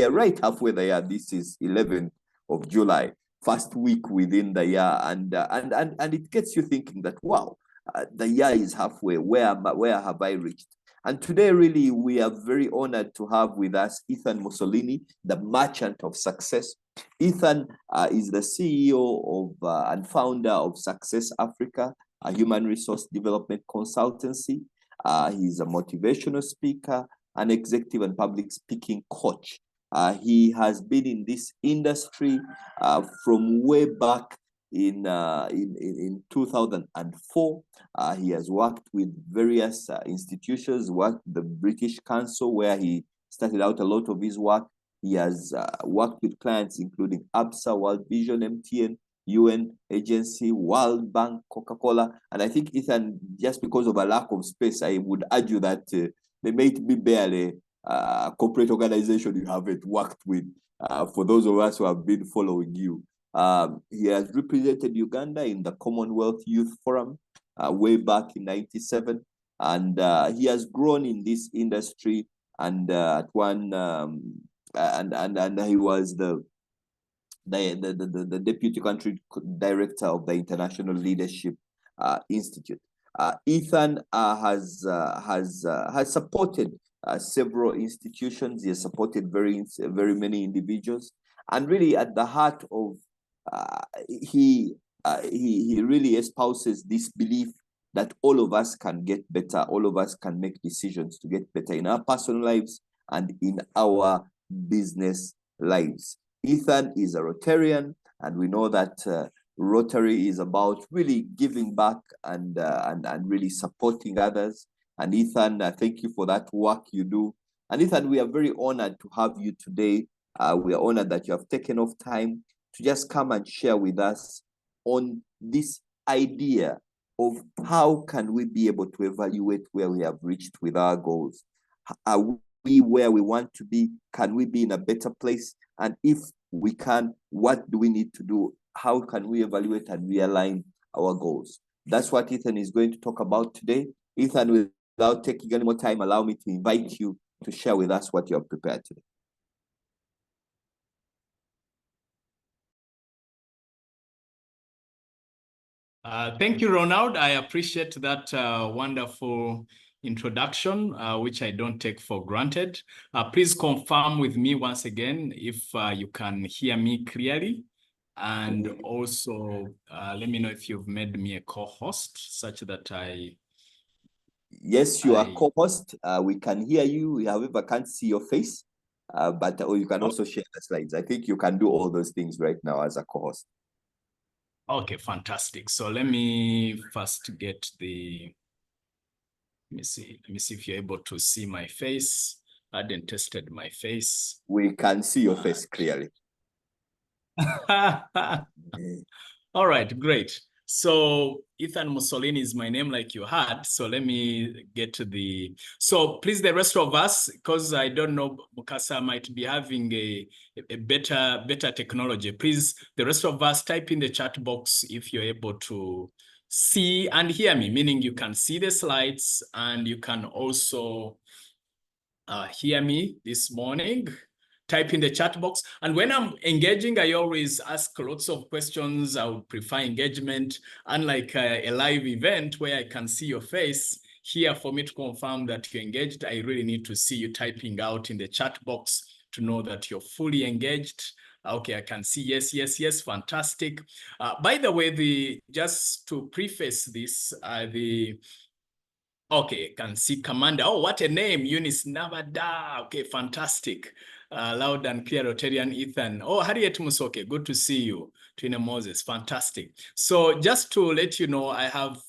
are right halfway there. This is 11th of July, first week within the year, and it gets you thinking that wow, the year is halfway. Where have I reached? And today, really, we are very honored to have with us Ethan Musolini, the merchant of success. Ethan is the CEO of and founder of Success Africa, a human resource development consultancy. He's a motivational speaker, an executive and public speaking coach. He has been in this industry from way back in 2004. He has worked with various institutions, worked the British Council, where he started out a lot of his work. He has worked with clients including ABSA, World Vision, MTN, UN agency, World Bank, Coca-Cola. And I think, Ethan, just because of a lack of space, I would argue that they may be barely a corporate organization you haven't worked with, for those of us who have been following you. He has represented Uganda in the Commonwealth Youth Forum way back in '97, and he has grown in this industry. And at one, and he was the deputy country director of the International Leadership Institute. Ethan has supported several institutions. He has supported very many individuals, and really at the heart of he really espouses this belief that all of us can get better, all of us can make decisions to get better in our personal lives and in our business lives. Ethan is a Rotarian, and we know that Rotary is about really giving back and really supporting others. And Ethan, thank you for that work you do. And Ethan, we are very honored to have you today. We are honored that you have taken off time to just come and share with us on this idea of how can we be able to evaluate where we have reached with our goals. Are we where we want to be? Can we be in a better place? And if we can, what do we need to do? How can we evaluate and realign our goals? That's what Ethan is going to talk about today. Ethan, without taking any more time, allow me to invite you to share with us what you have prepared today. Thank you, Ronald. I appreciate that wonderful introduction, which I don't take for granted. Please confirm with me once again if you can hear me clearly. And also let me know if you've made me a co-host such that Yes, you are co-host. We can hear you. We, however, can't see your face. But you can also share the slides. I think you can do all those things right now as a co-host. Okay, fantastic. So let me first get the, let me see if you're able to see my face. I hadn't tested my face. We can see your face clearly. All right, great. So Ethan Musolini is my name, like you had. So let me get to the, so please, the rest of us, because I don't know, Mukasa might be having a better technology. Please, the rest of us, type in the chat box if you're able to see and hear me, meaning you can see the slides and you can also hear me this morning. Type in the chat box. And when I'm engaging, I always ask lots of questions. I would prefer engagement, unlike a live event where I can see your face. Here, for me to confirm that you're engaged, I really need to see you typing out in the chat box to know that you're fully engaged. Okay, I can see yes, yes, yes, fantastic. By the way, just to preface this, okay, can see Commander. Oh, what a name, Eunice Navada. Okay, fantastic. Loud and clear, Rotarian Ethan. Oh, Harriet Musoke, good to see you. Twina Moses, fantastic. So just to let you know, I have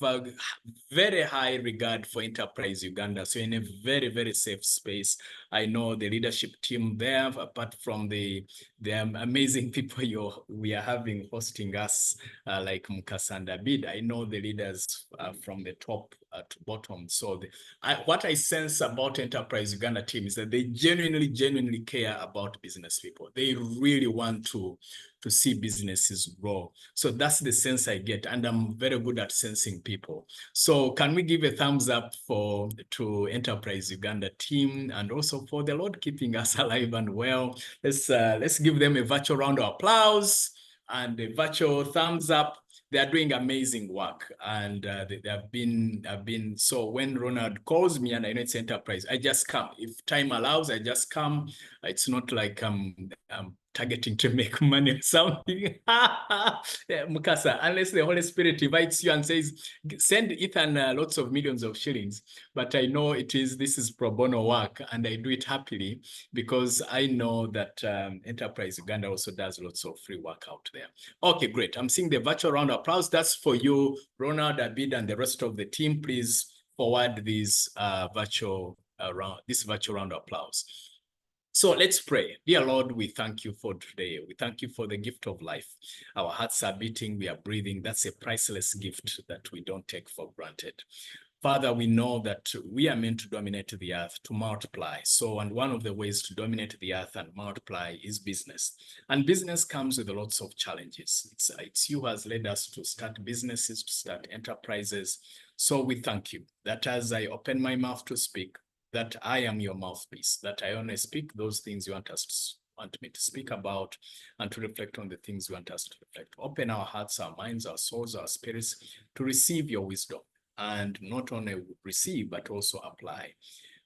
very high regard for Enterprise Uganda. So in a very, very safe space. I know the leadership team there, apart from the amazing people we are having hosting us, like Mukasa and Abid. I know the leaders from the top bottom. So what I sense about Enterprise Uganda team is that they genuinely care about business people. They really want to see businesses grow. So that's the sense I get, and I'm very good at sensing people. So can we give a thumbs up to Enterprise Uganda team, and also for the Lord keeping us alive and well? Let's give them a virtual round of applause and a virtual thumbs up. They are doing amazing work, and they have been. So when Ronald calls me and I know it's Enterprise, I just come. If time allows, I just come. It's not like I'm targeting to make money or something. Yeah, Mukasa, unless the Holy Spirit invites you and says, send Ethan lots of millions of shillings. But I know this is pro bono work, and I do it happily because I know that Enterprise Uganda also does lots of free work out there. Okay, great. I'm seeing the virtual round of applause. That's for you, Ronald, Abid, and the rest of the team. Please forward this virtual round of applause. So let's pray. Dear Lord, we thank you for today. We thank you for the gift of life. Our hearts are beating, we are breathing. That's a priceless gift that we don't take for granted. Father, we know that we are meant to dominate the earth, to multiply. So, and one of the ways to dominate the earth and multiply is business. And business comes with lots of challenges. It's you who has led us to start businesses, to start enterprises. So we thank you that as I open my mouth to speak, that I am your mouthpiece, that I only speak those things you want me to speak about, and to reflect on the things you want us to reflect. Open our hearts, our minds, our souls, our spirits to receive your wisdom, and not only receive, but also apply.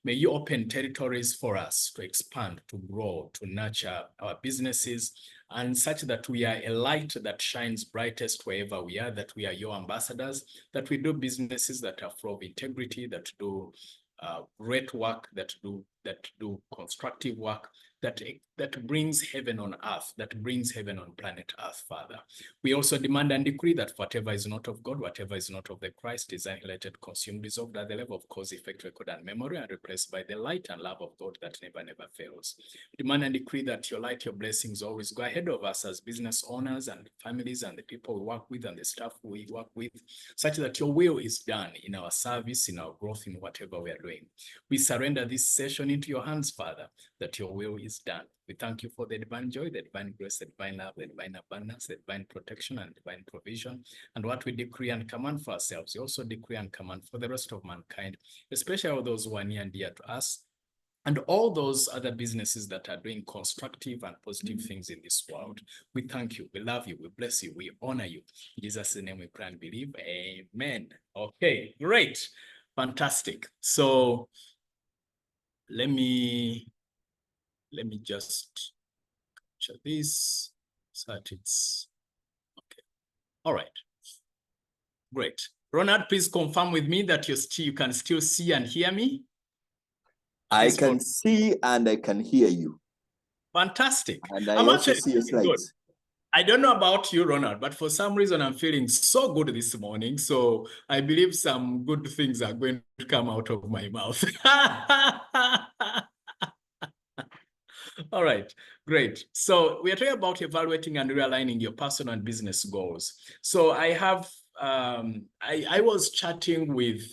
May you open territories for us to expand, to grow, to nurture our businesses, and such that we are a light that shines brightest wherever we are, that we are your ambassadors, that we do businesses that are full of integrity, that do great work, that do constructive work, that brings heaven on earth, that brings heaven on planet earth, Father. We also demand and decree that whatever is not of God, whatever is not of the Christ, is annihilated, consumed, dissolved at the level of cause, effect, record, and memory, and replaced by the light and love of God that never fails. Demand and decree that your light, your blessings always go ahead of us as business owners and families and the people we work with and the staff we work with, such that your will is done in our service, in our growth, in whatever we are doing. We surrender this session into your hands, Father, that your will is done. We thank you for the divine joy, the divine grace, the divine love, the divine abundance, the divine protection, and divine provision. And what we decree and command for ourselves, we also decree and command for the rest of mankind, especially all those who are near and dear to us, and all those other businesses that are doing constructive and positive things in this world. We thank you, we love you, we bless you, we honor you. In Jesus' name we pray and believe. Amen. Okay, great. Fantastic. So let me just capture this so that it's okay. All right. Great. Ronald, please confirm with me that you can still see and hear me. I can see and I can hear you. Fantastic. And I also see your slides. Good. I don't know about you, Ronald, but for some reason I'm feeling so good this morning. So I believe some good things are going to come out of my mouth. All right, great. So we are talking about evaluating and realigning your personal and business goals. So I have, I was chatting with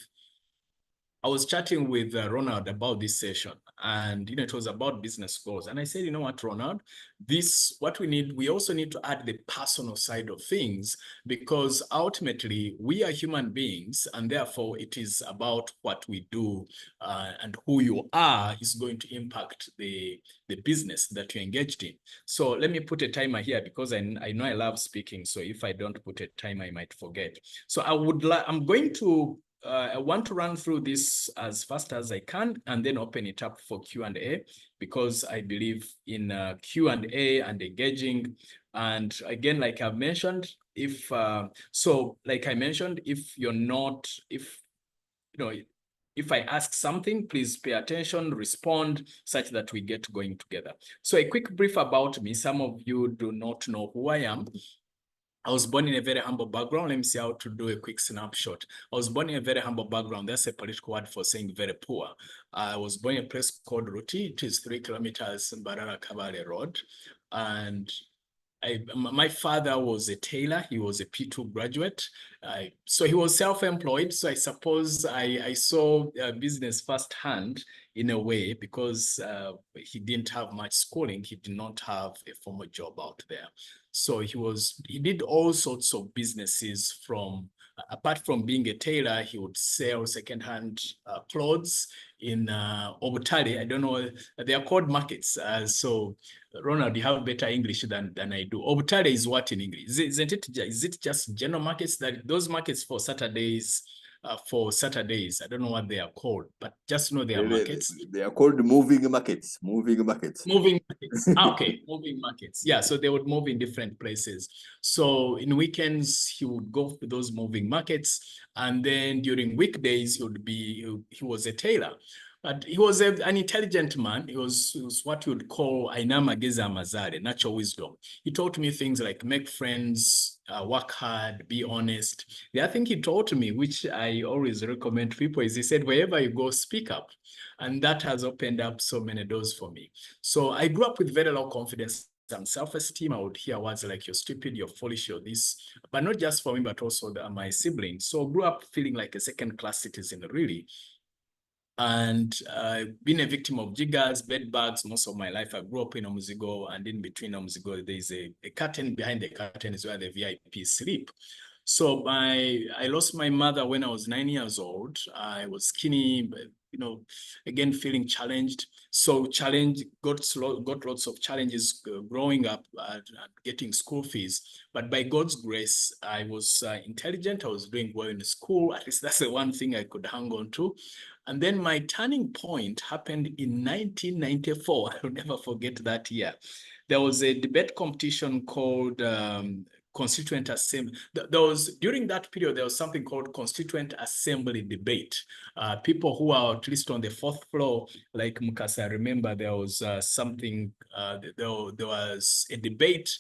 Ronald about this session, and it was about business goals. And I said, you know what, Ronald, we also need to add the personal side of things, because ultimately we are human beings, and therefore it is about what we do, and who you are is going to impact the business that you're engaged in. So let me put a timer here, because I know I love speaking. So if I don't put a timer, I might forget. So I'm going to I want to run through this as fast as I can and then open it up for Q&A, because I believe in Q&A and engaging. And again, like I've mentioned, if I ask something, please pay attention, respond, such that we get going together. So a quick brief about me. Some of you do not know who I am. I was born in a very humble background. Let me see how to do a quick snapshot. I was born in a very humble background. That's a political word for saying very poor. I was born in a place called Ruti. It is 3 kilometers Mbarara Kabale Road. And my father was a tailor. He was a P2 graduate. So he was self-employed. So I suppose I saw business firsthand in a way, because he didn't have much schooling. He did not have a formal job out there. So he did all sorts of businesses apart from being a tailor. He would sell secondhand clothes in Obutale. I don't know, they are called markets. So Ronald, you have better English than I do. Obutale is what in English? Is it just general markets, that those markets for Saturdays? I don't know what they are called, but just know they are markets. They are called moving markets. Moving markets. Moving markets. Okay, moving markets. Yeah, so they would move in different places. So in weekends, he would go to those moving markets, and then during weekdays, he was a tailor. But he was an intelligent man. He was what you would call Ainama Geza Mazare, natural wisdom. He taught me things like make friends, work hard, be honest. The other thing he taught me, which I always recommend to people, is he said, wherever you go, speak up. And that has opened up so many doors for me. So I grew up with very low confidence and self-esteem. I would hear words like, you're stupid, you're foolish, you're this, but not just for me, but also my siblings. So I grew up feeling like a second-class citizen, really. And been a victim of jiggers, bed bugs most of my life. I grew up in Omuzigo, and in between Omuzigo, there's a curtain. Behind the curtain is where the VIPs sleep. So I lost my mother when I was 9 years old. I was skinny, but, again, feeling challenged. So got lots of challenges growing up and getting school fees. But by God's grace, I was intelligent. I was doing well in school. At least that's the one thing I could hang on to. And then my turning point happened in 1994. I will never forget that year. There was a debate competition called Constituent Assembly. During that period, there was something called Constituent Assembly debate. People who are at least on the fourth floor, like Mukasa, I remember there was there was a debate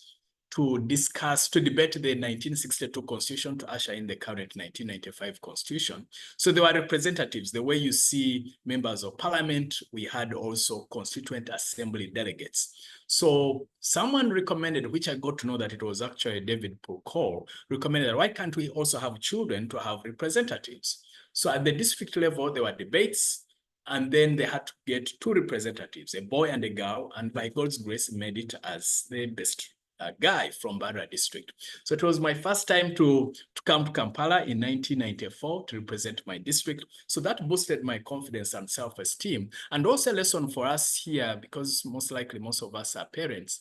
to debate the 1962 Constitution to usher in the current 1995 Constitution. So there were representatives. The way you see members of parliament, we had also Constituent Assembly delegates. So someone recommended, which I got to know that it was actually David Pulcor, recommended, why can't we also have children to have representatives? So at the district level, there were debates, and then they had to get two representatives, a boy and a girl, and by God's grace, made it as the best guy from Barra district. So it was my first time to come to Kampala in 1994 to represent my district. So that boosted my confidence and self-esteem. And also a lesson for us here, because most likely most of us are parents.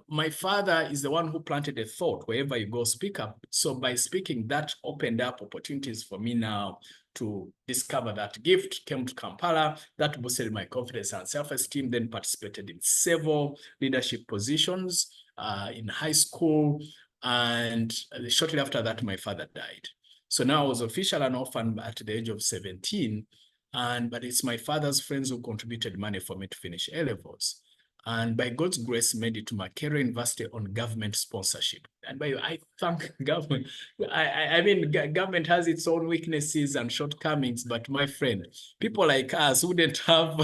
My father is the one who planted a thought, wherever you go, speak up. So by speaking, that opened up opportunities for me now to discover that gift, came to Kampala, that boosted my confidence and self-esteem, then participated in several leadership positions in high school. And shortly after that, my father died. So now I was officially an orphan at the age of 17, but it's my father's friends who contributed money for me to finish A-levels. And by God's grace, made it to Makerere University on government sponsorship. And by I thank government. I mean, government has its own weaknesses and shortcomings, but my friend, people like us wouldn't have,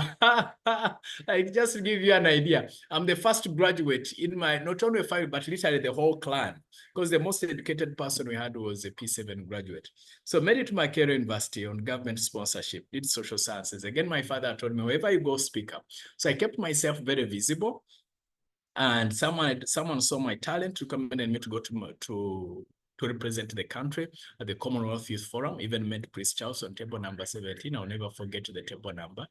like, just to give you an idea, I'm the first graduate in my, not only family, but literally the whole clan, because the most educated person we had was a P7 graduate. So made it to Makerere University on government sponsorship, did social sciences. Again, my father told me, wherever you go, speak up. So I kept myself very visible. And someone saw my talent, recommended me to go to represent the country at the Commonwealth Youth Forum, even met Prince Charles on table number 17. I'll never forget the table number.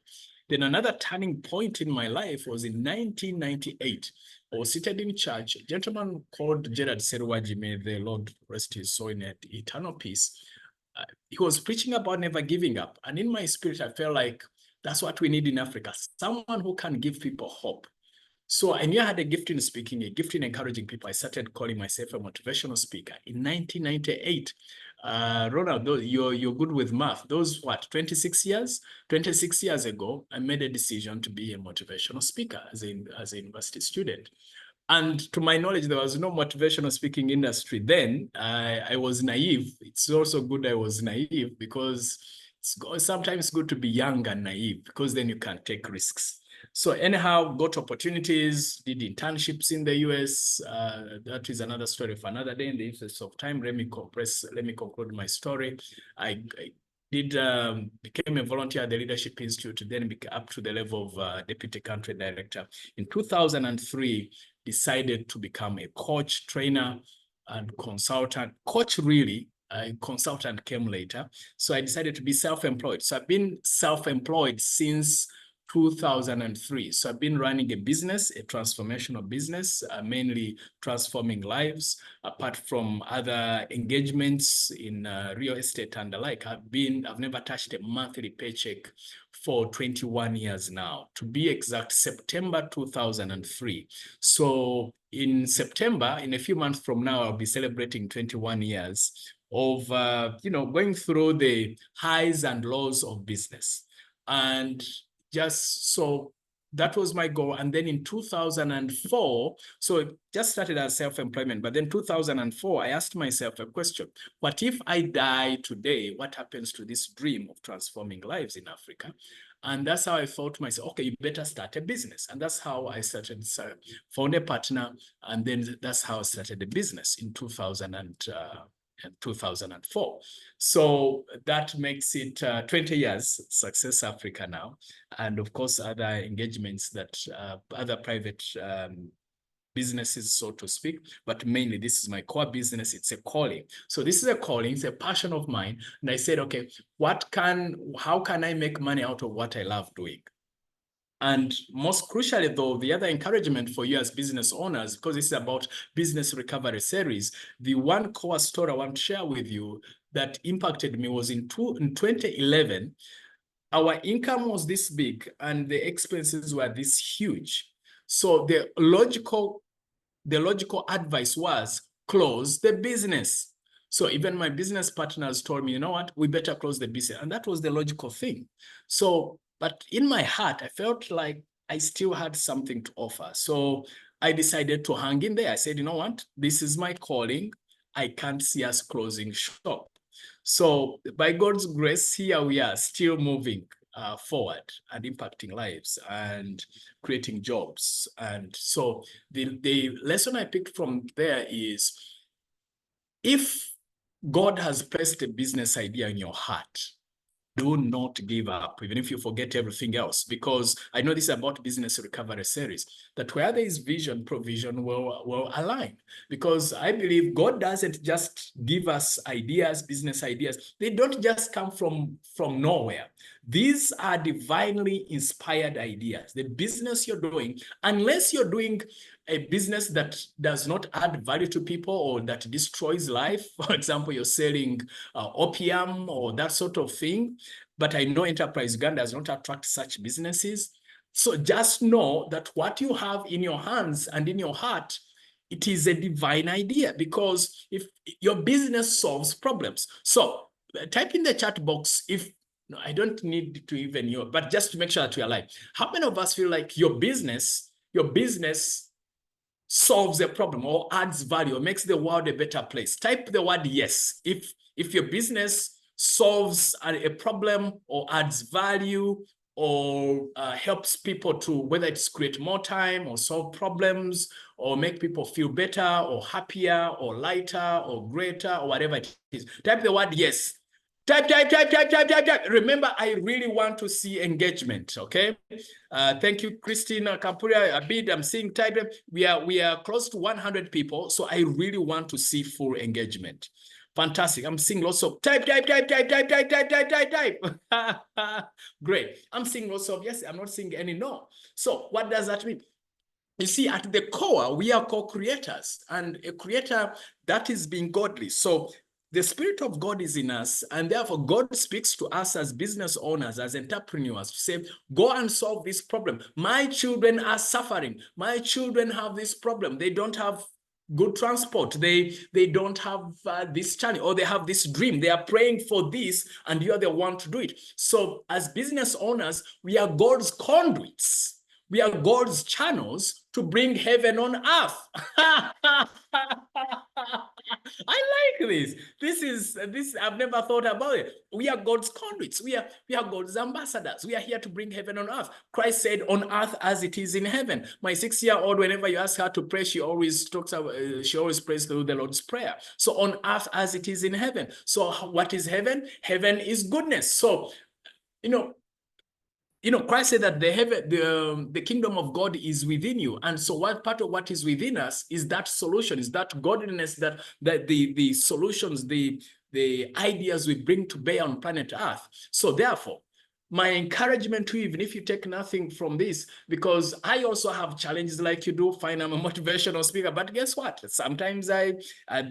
Then another turning point in my life was in 1998. I was seated in church. A gentleman called Gerard Seruwaji, may the Lord rest his soul in eternal peace. He was preaching about never giving up. And in my spirit, I felt like that's what we need in Africa, someone who can give people hope. So I knew I had a gift in speaking, a gift in encouraging people. I started calling myself a motivational speaker. In 1998, Ronald, you're good with math. Those, 26 years? 26 years ago, I made a decision to be a motivational speaker as a university student. And to my knowledge, there was no motivational speaking industry then. I was naive. It's also good I was naive, because it's sometimes good to be young and naive, because then you can take risks. So anyhow, got opportunities, did internships in the US. That is another story for another day. In the interest of time, let me conclude my story. I became a volunteer at the Leadership Institute, then up to the level of deputy country director. In 2003, decided to become a coach, trainer, and consultant. Coach, really. Consultant came later. So I decided to be self-employed. So I've been self-employed since 2003. So I've been running a business, a transformational business, mainly transforming lives. Apart from other engagements in real estate and the like, I've never touched a monthly paycheck for 21 years now. To be exact, September 2003. So in September, in a few months from now, I'll be celebrating 21 years of going through the highs and lows of business. And just so that was my goal. And then in 2004, so it just started as self-employment, but then 2004, I asked myself a question: what if I die today? What happens to this dream of transforming lives in Africa? And that's how I thought to myself, okay, you better start a business. And that's how I started, found a partner, and then that's how I started the business in 2004. So that makes it 20 years, Success Africa now. And of course, other engagements that other private businesses, so to speak, but mainly this is my core business. It's a calling. So this is a calling, it's a passion of mine. And I said, okay, how can I make money out of what I love doing? And most crucially, though, the other encouragement for you as business owners, because this is about business recovery series, the one core story I want to share with you that impacted me was in 2011, our income was this big and the expenses were this huge. So the logical advice was close the business. So even my business partners told me, you know what, we better close the business. And that was the logical thing. So, but in my heart, I felt like I still had something to offer. So I decided to hang in there. I said, you know what, this is my calling. I can't see us closing shop. So by God's grace, here we are still moving forward and impacting lives and creating jobs. And so the lesson I picked from there is, if God has placed a business idea in your heart, do not give up, even if you forget everything else, because I know this is about business recovery series, that where there is vision, provision will align. Because I believe God doesn't just give us ideas, business ideas. They don't just come from nowhere. These are divinely inspired ideas. The business you're doing, unless you're doing a business that does not add value to people or that destroys life, for example, you're selling opium or that sort of thing, but I know Enterprise Uganda does not attract such businesses. So just know that what you have in your hands and in your heart, it is a divine idea, because if your business solves problems. So type in the chat box if, no, I don't need to even know, but just to make sure that we are alive. How many of us feel like your business solves a problem or adds value or makes the world a better place? Type the word yes if your business solves a problem or adds value or helps people to, whether it's create more time or solve problems or make people feel better or happier or lighter or greater or whatever it is. Type the word yes. Type. Remember, I really want to see engagement, okay? Thank you, Christina Kampuria, Abid, I'm seeing type. We are close to 100 people, so I really want to see full engagement. Fantastic. I'm seeing lots of type. Great. I'm seeing lots of yes, I'm not seeing any no. So what does that mean? You see, at the core, we are co-creators, and a creator that is being godly. So the Spirit of God is in us, and therefore God speaks to us as business owners, as entrepreneurs, to say, go and solve this problem. My children are suffering. My children have this problem. They don't have good transport. They don't have this challenge, or they have this dream. They are praying for this, and you are the one to do it. So as business owners, we are God's conduits. We are God's channels to bring heaven on earth. I like this. This I've never thought about it. We are God's conduits. We are God's ambassadors. We are here to bring heaven on earth. Christ said, "On earth as it is in heaven." My 6-year-old, whenever you ask her to pray, she always talks about. She always prays through the Lord's Prayer. So on earth as it is in heaven. So what is heaven? Heaven is goodness. So Christ said that the kingdom of God is within you. And so what part of what is within us is that solution, is that godliness, that the solutions, the ideas we bring to bear on planet Earth. So therefore, my encouragement to you, even if you take nothing from this, because I also have challenges like you do. Fine, I'm a motivational speaker, but guess what? Sometimes there are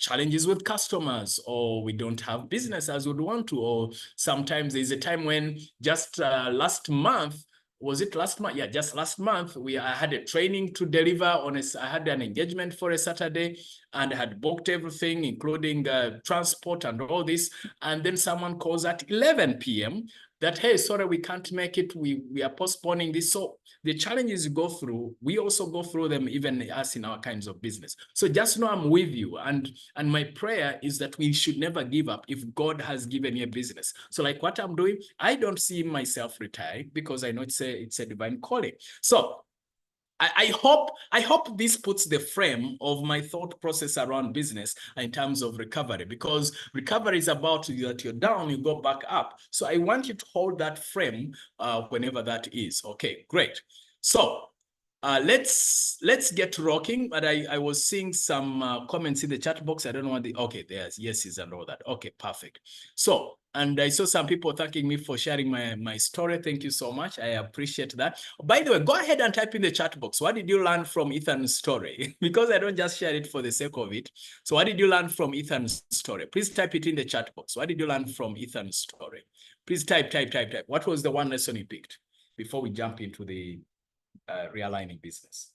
challenges with customers, or we don't have business as we'd want to, or sometimes there's a time when just last month, was it last month? Yeah, just last month, I had a training to deliver on I had an engagement for a Saturday, and I had booked everything, including transport and all this. And then someone calls at 11 p.m. that, hey, sorry, we can't make it. We are postponing this. So the challenges you go through, we also go through them, even us in our kinds of business. So just know I'm with you. And my prayer is that we should never give up if God has given you a business. So like what I'm doing, I don't see myself retiring, because I know it's a divine calling. So I hope this puts the frame of my thought process around business in terms of recovery, because recovery is about that you're down, you go back up. So I want you to hold that frame whenever that is. Okay, great. So let's get rocking. But I was seeing some comments in the chat box. I don't know what okay, there's yeses and all that. Okay, perfect. So, and I saw some people thanking me for sharing my story. Thank you so much. I appreciate that. By the way, go ahead and type in the chat box. What did you learn from Ethan's story? Because I don't just share it for the sake of it. So what did you learn from Ethan's story? Please type it in the chat box. What did you learn from Ethan's story? Please type. What was the one lesson you picked before we jump into the realigning business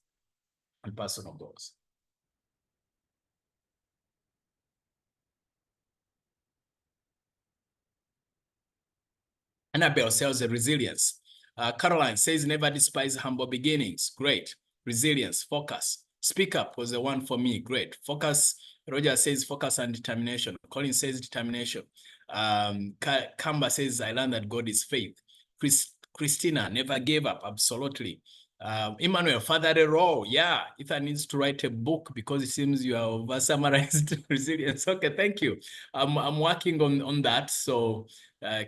and personal goals? Annabelle sells a resilience. Caroline says, never despise humble beginnings. Great. Resilience, focus. Speak up was the one for me. Great. Focus. Roger says focus and determination. Colin says determination. Kamba says, I learned that God is faith. Christina, never gave up. Absolutely. Emmanuel, father a role. Yeah, Ethan needs to write a book because it seems you have over-summarized resilience. Okay, thank you. I'm working on that. So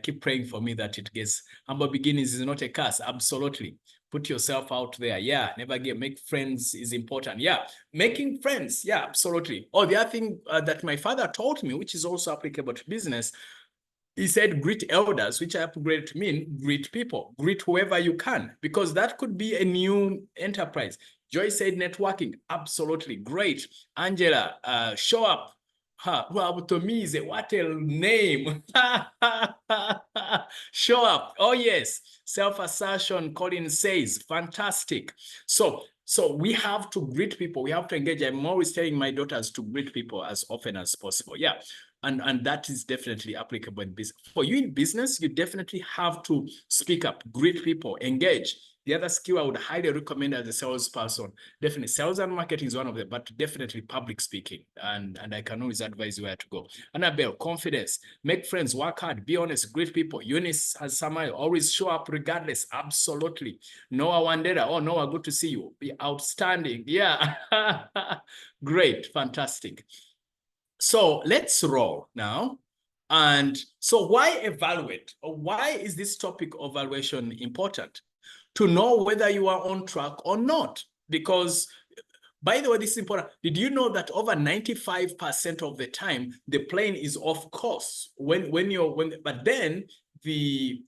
keep praying for me that it gets. Humble beginnings is not a curse. Absolutely. Put yourself out there. Yeah, never make friends is important. Yeah, making friends. Yeah, absolutely. Oh, the other thing that my father taught me, which is also applicable to business, he said, greet elders, which I upgraded to mean greet people, greet whoever you can, because that could be a new enterprise. Joy said networking, absolutely great. Angela, show up. Tomize, what a name. Show up. Oh, yes. Self-assertion, Colin says, fantastic. So we have to greet people. We have to engage. I'm always telling my daughters to greet people as often as possible. Yeah. And that is definitely applicable in business. For you in business, you definitely have to speak up, greet people, engage. The other skill I would highly recommend as a salesperson, definitely sales and marketing is one of them, but definitely public speaking. And I can always advise you where to go. Annabelle, confidence, make friends, work hard, be honest, greet people. Eunice has somebody always show up regardless. Absolutely. Noah Wandera, oh, Noah, good to see you. Be outstanding. Yeah. Great. Fantastic. So let's roll now. And so why evaluate? Or why is this topic of evaluation important? To know whether you are on track or not. Because, by the way, this is important. Did you know that over 95% of the time, the plane is off course? But then the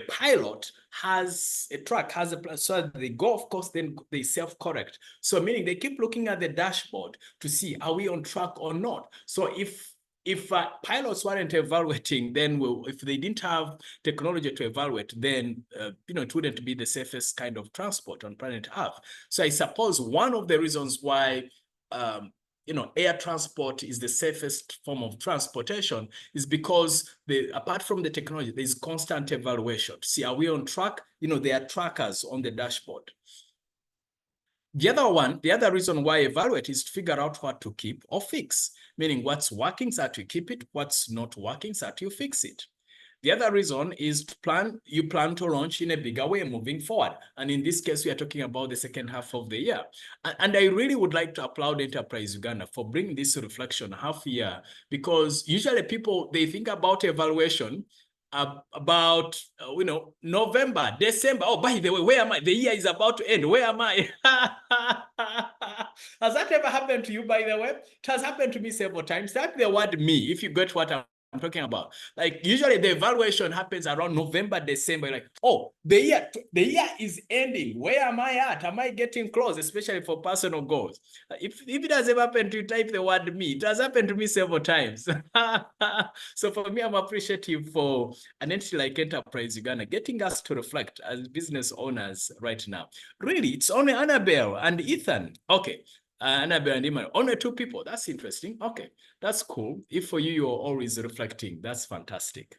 pilot has a track, so they go off course, then they self-correct. So meaning they keep looking at the dashboard to see, are we on track or not? So if pilots weren't evaluating, then if they didn't have technology to evaluate, then it wouldn't be the safest kind of transport on planet Earth. So I suppose one of the reasons why air transport is the safest form of transportation is because apart from the technology, there's constant evaluation to see, are we on track? There are trackers on the dashboard. The other reason why evaluate is to figure out what to keep or fix, meaning what's working so that you keep it, what's not working so that you fix it. The other reason is you plan to launch in a bigger way moving forward. And in this case, we are talking about the second half of the year. And I really would like to applaud Enterprise Uganda for bringing this reflection half year, because usually people, they think about evaluation about, November, December. Oh, by the way, where am I? The year is about to end. Where am I? Has that ever happened to you, by the way? It has happened to me several times. Type the word me if you get what I'm talking about. Like usually the evaluation happens around November, December. You're like, oh, the year is ending. Where am I at? Am I getting close? Especially for personal goals. If it has ever happened to you, type the word me. It has happened to me several times. So for me, I'm appreciative for an entity like Enterprise Uganda getting us to reflect as business owners right now. Really, it's only Annabelle and Ethan. Okay. Annabelle and Emmanuel, only 2 people. That's interesting. Okay, that's cool. If for you, you're always reflecting, that's fantastic.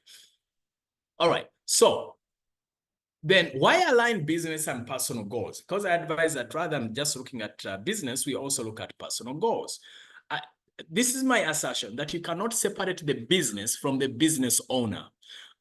All right, so then why align business and personal goals? Because I advise that rather than just looking at business, we also look at personal goals. This is my assertion that you cannot separate the business from the business owner.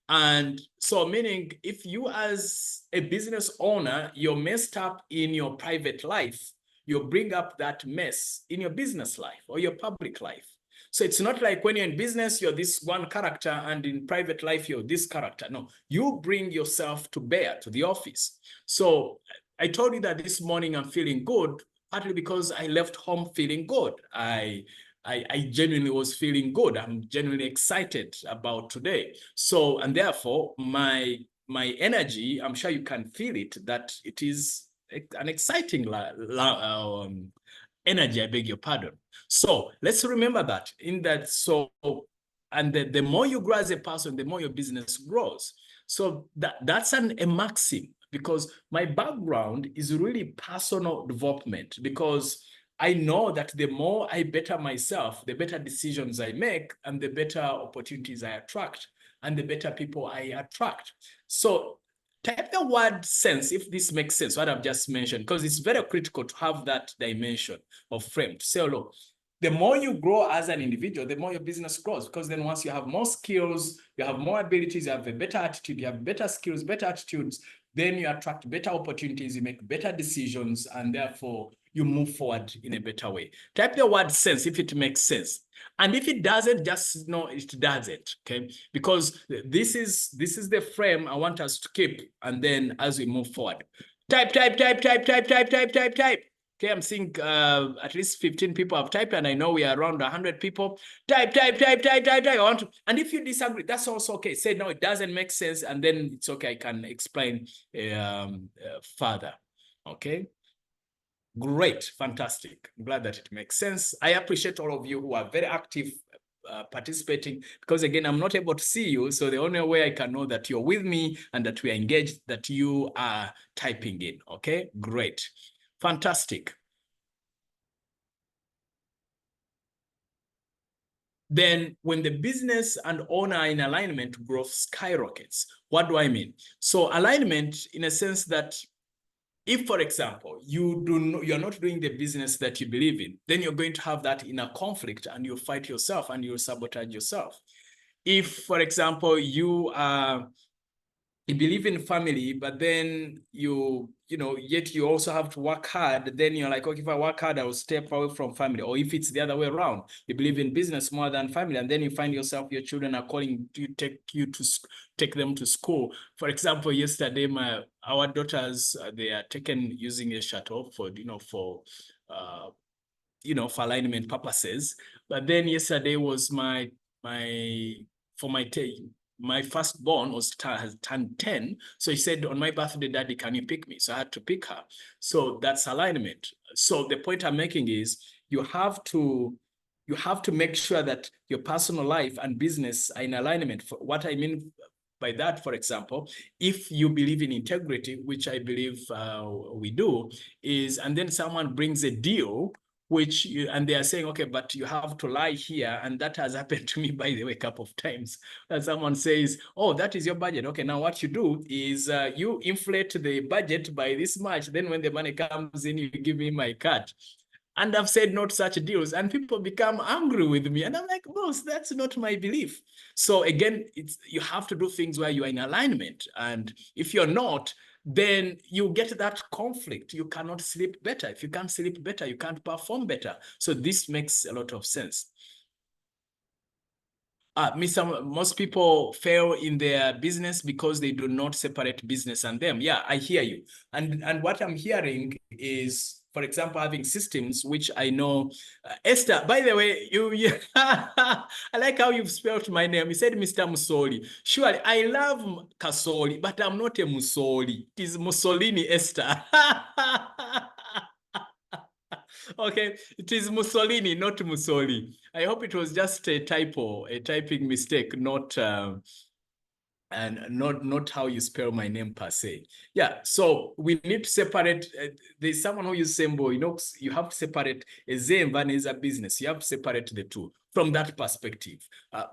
And so meaning if you as a business owner, you're messed up in your private life, you bring up that mess in your business life or your public life. So it's not like when you're in business, you're this one character, and in private life, you're this character. No, you bring yourself to bear to the office. So I told you that this morning I'm feeling good, partly because I left home feeling good. I genuinely was feeling good. I'm genuinely excited about today. So, and therefore, my energy, I'm sure you can feel it, that it is an exciting energy, I beg your pardon. So let's remember that and the more you grow as a person, the more your business grows. So that's a maxim, because my background is really personal development, because I know that the more I better myself, the better decisions I make, and the better opportunities I attract, and the better people I attract. So type the word sense if this makes sense, what I've just mentioned, because it's very critical to have that dimension of frame to say, look, the more you grow as an individual, the more your business grows, because then once you have more skills, you have more abilities, you have a better attitude, you have better skills, better attitudes, then you attract better opportunities, you make better decisions, and therefore you move forward in a better way. Type the word sense if it makes sense. And if it doesn't, just know it doesn't, okay? Because this is the frame I want us to keep, and then as we move forward. Type. Okay, I'm seeing at least 15 people have typed, and I know we are around 100 people. Type. I want to, and if you disagree, that's also okay. Say, no, it doesn't make sense, and then it's okay. I can explain further, okay? Great, fantastic. I'm glad that it makes sense. I appreciate all of you who are very active participating, because again, I'm not able to see you. So the only way I can know that you're with me and that we are engaged, that you are typing in, okay? Great, fantastic. Then when the business and owner are in alignment, growth skyrockets. What do I mean? So alignment in a sense that if, for example, you're not doing the business that you believe in, then you're going to have that inner conflict, and you'll fight yourself and you'll sabotage yourself. If, for example, you believe in family, but then yet you also have to work hard, then you're like, okay, if I work hard, I will step away from family. Or if it's the other way around, you believe in business more than family, and then you find yourself, your children are calling to take them to school. For example, yesterday, our daughters, they are taken using a shuttle for alignment purposes. But then yesterday was my firstborn has turned 10. So he said, on my birthday, Daddy, can you pick me? So I had to pick her. So that's alignment. So the point I'm making is you have to make sure that your personal life and business are in alignment. For what I mean by that, for example, if you believe in integrity, which I believe we do, and then someone brings a deal which and they are saying, okay, but you have to lie here. And that has happened to me, by the way, a couple of times. That someone says, oh, that is your budget. Okay, now what you do is you inflate the budget by this much. Then when the money comes in, you give me my cut. And I've said no to such deals, and people become angry with me. And I'm like, boss, that's not my belief. So again, you have to do things where you are in alignment. And if you're not, then you get that conflict. You cannot sleep better. If you can't sleep better, you can't perform better. So this makes a lot of sense. Most people fail in their business because they do not separate business and them. Yeah, I hear you. And what I'm hearing is, for example, having systems, which I know, Esther, by the way, I like how you've spelled my name. You said Mr. Musoli. Surely, I love Kasoli, but I'm not a Musoli. It is Mussolini, Esther. Okay, it is Mussolini, not Musoli. I hope it was just a typo, a typing mistake, not not how you spell my name per se. Yeah, so we need to separate. There's someone who uses symbol. You have to separate a Z and Van is a business. You have to separate the two from that perspective.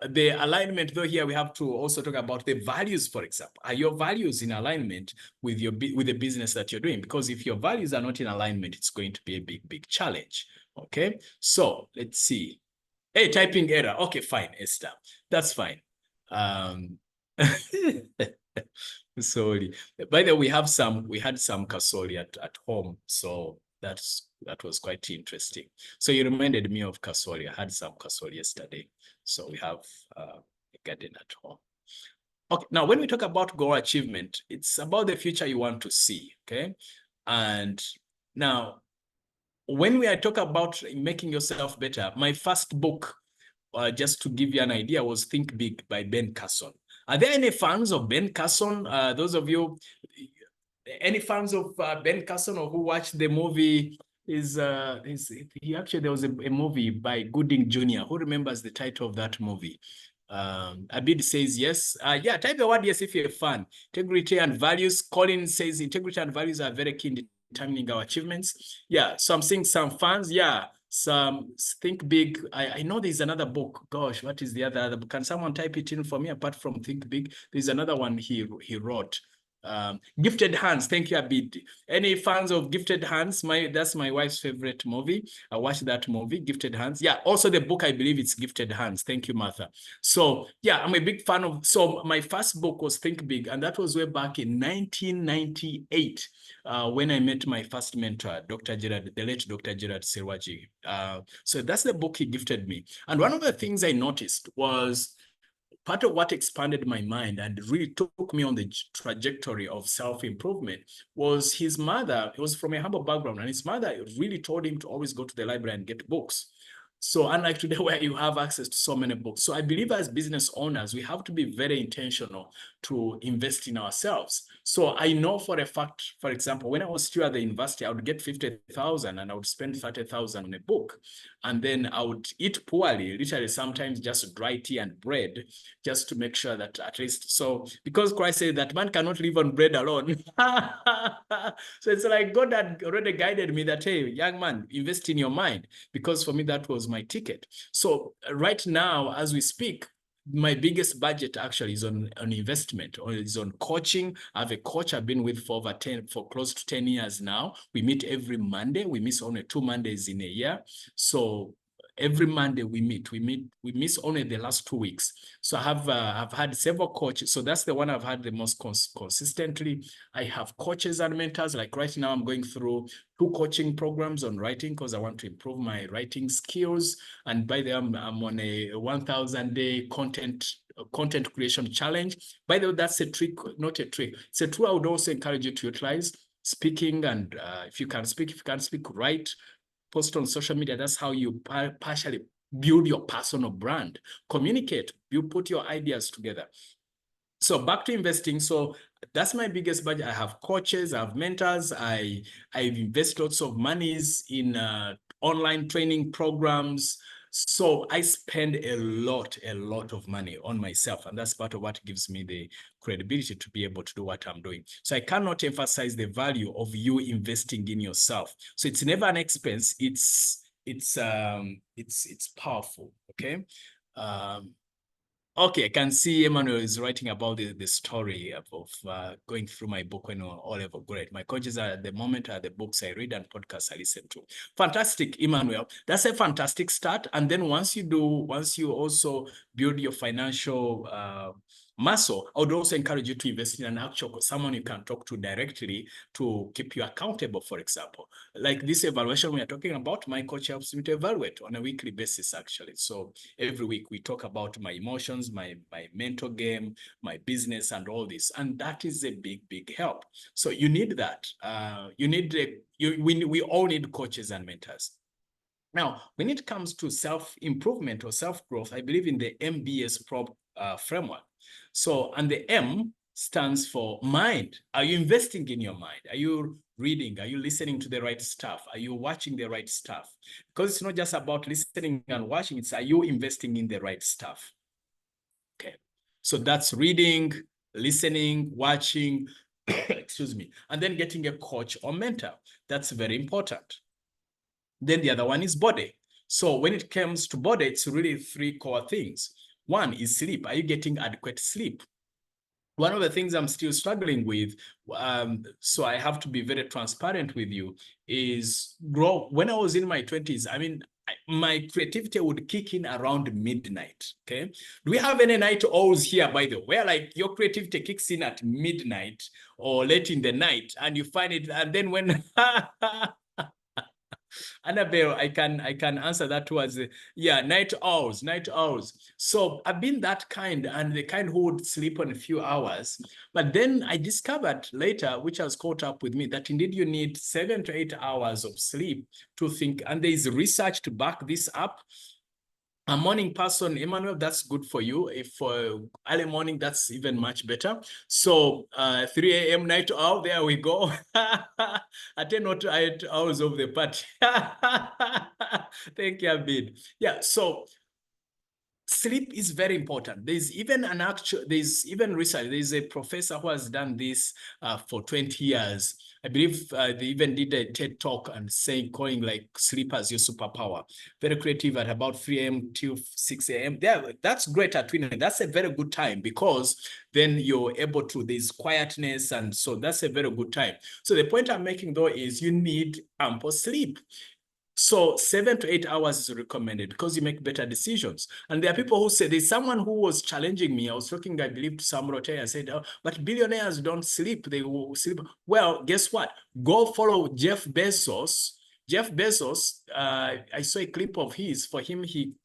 The alignment, though, here we have to also talk about the values. For example, are your values in alignment with the business that you're doing? Because if your values are not in alignment, it's going to be a big challenge. Okay, so let's see. Hey, typing error. Okay, fine, Esther. That's fine. Sorry. By the way, we had some kasoli at home, so that was quite interesting. So you reminded me of kasoli. I had some kasoli yesterday. So we have a garden at home. Okay, now when we talk about goal achievement, it's about the future you want to see. Okay, and now when we talk about making yourself better, my first book, just to give you an idea, was Think Big by Ben Carson. Are there any fans of Ben Carson? Those of you, any fans of Ben Carson or who watched the movie? There was a movie by Gooding Jr. Who remembers the title of that movie? Abid says yes. Yeah, type the word yes if you're a fan. Integrity and values. Colin says integrity and values are very key in determining our achievements. Yeah, so I'm seeing some fans. Yeah, some Think Big. I know there's another book. Gosh, what is the other book? Can someone type it in for me apart from Think Big? There's another one he wrote. Gifted Hands. Thank you, Abid. Any fans of Gifted Hands? That's my wife's favorite movie. I watched that movie, Gifted Hands. Yeah, also the book, I believe it's Gifted Hands. Thank you, Martha. So yeah, I'm a big fan of, so my first book was Think Big, and that was way back in 1998 when I met my first mentor, Dr. Gerard, the late Dr. Gerard Serwaji. So that's the book he gifted me. And one of the things I noticed was part of what expanded my mind and really took me on the trajectory of self-improvement was his mother. He was from a humble background, and his mother really told him to always go to the library and get books. So unlike today where you have access to so many books. So I believe as business owners, we have to be very intentional to invest in ourselves. So I know for a fact, for example, when I was still at the university, I would get 50,000 and I would spend 30,000 on a book. And then I would eat poorly, literally sometimes just dry tea and bread, just to make sure that at least, so because Christ said that man cannot live on bread alone. So it's like God had already guided me that, hey, young man, invest in your mind, because for me, that was my ticket. So right now, as we speak, my biggest budget actually is on investment, or is on coaching. I have a coach I've been with for close to 10 years now. We meet every Monday. We miss only 2 Mondays in a year. So every Monday we miss only the last 2 weeks. So I've had several coaches. So that's the one I've had the most consistently. I have coaches and mentors. Like right now, I'm going through 2 coaching programs on writing because I want to improve my writing skills. And by the way, I'm on a 1,000-day content creation challenge. By the way, that's a trick, not a trick. It's a tool I would also encourage you to utilize. Speaking, and if you can speak, write, post on social media. That's how you partially build your personal brand. Communicate, you put your ideas together. So back to investing. So that's my biggest budget. I have coaches, I have mentors, I invest lots of monies in online training programs. So I spend a lot of money on myself, and that's part of what gives me the credibility to be able to do what I'm doing. So I cannot emphasize the value of you investing in yourself. So it's never an expense. It's it's powerful. Okay. Okay, I can see Emmanuel is writing about the story of going through my book when all level. Great. My coaches are at the moment are the books I read and podcasts I listen to. Fantastic, Emmanuel. That's a fantastic start. And then once you also build your financial muscle, I would also encourage you to invest in an actual someone you can talk to directly to keep you accountable, for example. Like this evaluation we are talking about, my coach helps me to evaluate on a weekly basis, actually. So every week we talk about my emotions, my mental game, my business, and all this. And that is a big help. So you need that. We all need coaches and mentors. Now, when it comes to self-improvement or self-growth, I believe in the MBS framework. So, and the M stands for mind. Are you investing in your mind? Are you reading? Are you listening to the right stuff? Are you watching the right stuff? Because it's not just about listening and watching, it's are you investing in the right stuff? Okay. So that's reading, listening, watching, excuse me, and then getting a coach or mentor. That's very important. Then the other one is body. So when it comes to body, it's really three core things. One is sleep. Are you getting adequate sleep? One of the things I'm still struggling with, so I have to be very transparent with you, is when I was in my 20s, I mean, my creativity would kick in around midnight, okay? Do we have any night owls here, by the way, where like your creativity kicks in at midnight or late in the night and you find it, and then when... Annabelle, I can answer that towards yeah, night owls. So I've been that kind, and the kind who would sleep on a few hours. But then I discovered later, which has caught up with me, that indeed you need 7 to 8 hours of sleep to think. And there is research to back this up. A morning person, Emmanuel, that's good for you. If early morning, that's even much better. So 3 a.m. night owl, there we go. Attend not 8 hours of the party. Thank you, Abid. Yeah, so sleep is very important. There's even research. There's a professor who has done this for 20 years. I believe they even did a TED talk and calling like sleep as your superpower. Very creative at about 3 a.m. till 6 a.m. That's great at twinning. That's a very good time because then you're able to, there's quietness. And so that's a very good time. So the point I'm making though is you need ample sleep. So 7 to 8 hours is recommended because you make better decisions. And there are people who say, there's someone who was challenging me. I was talking, I believe, to Sam Rote. I said, oh, but billionaires don't sleep. They will sleep. Well, guess what? Go follow Jeff Bezos. Jeff Bezos, I saw a clip of his. For him, he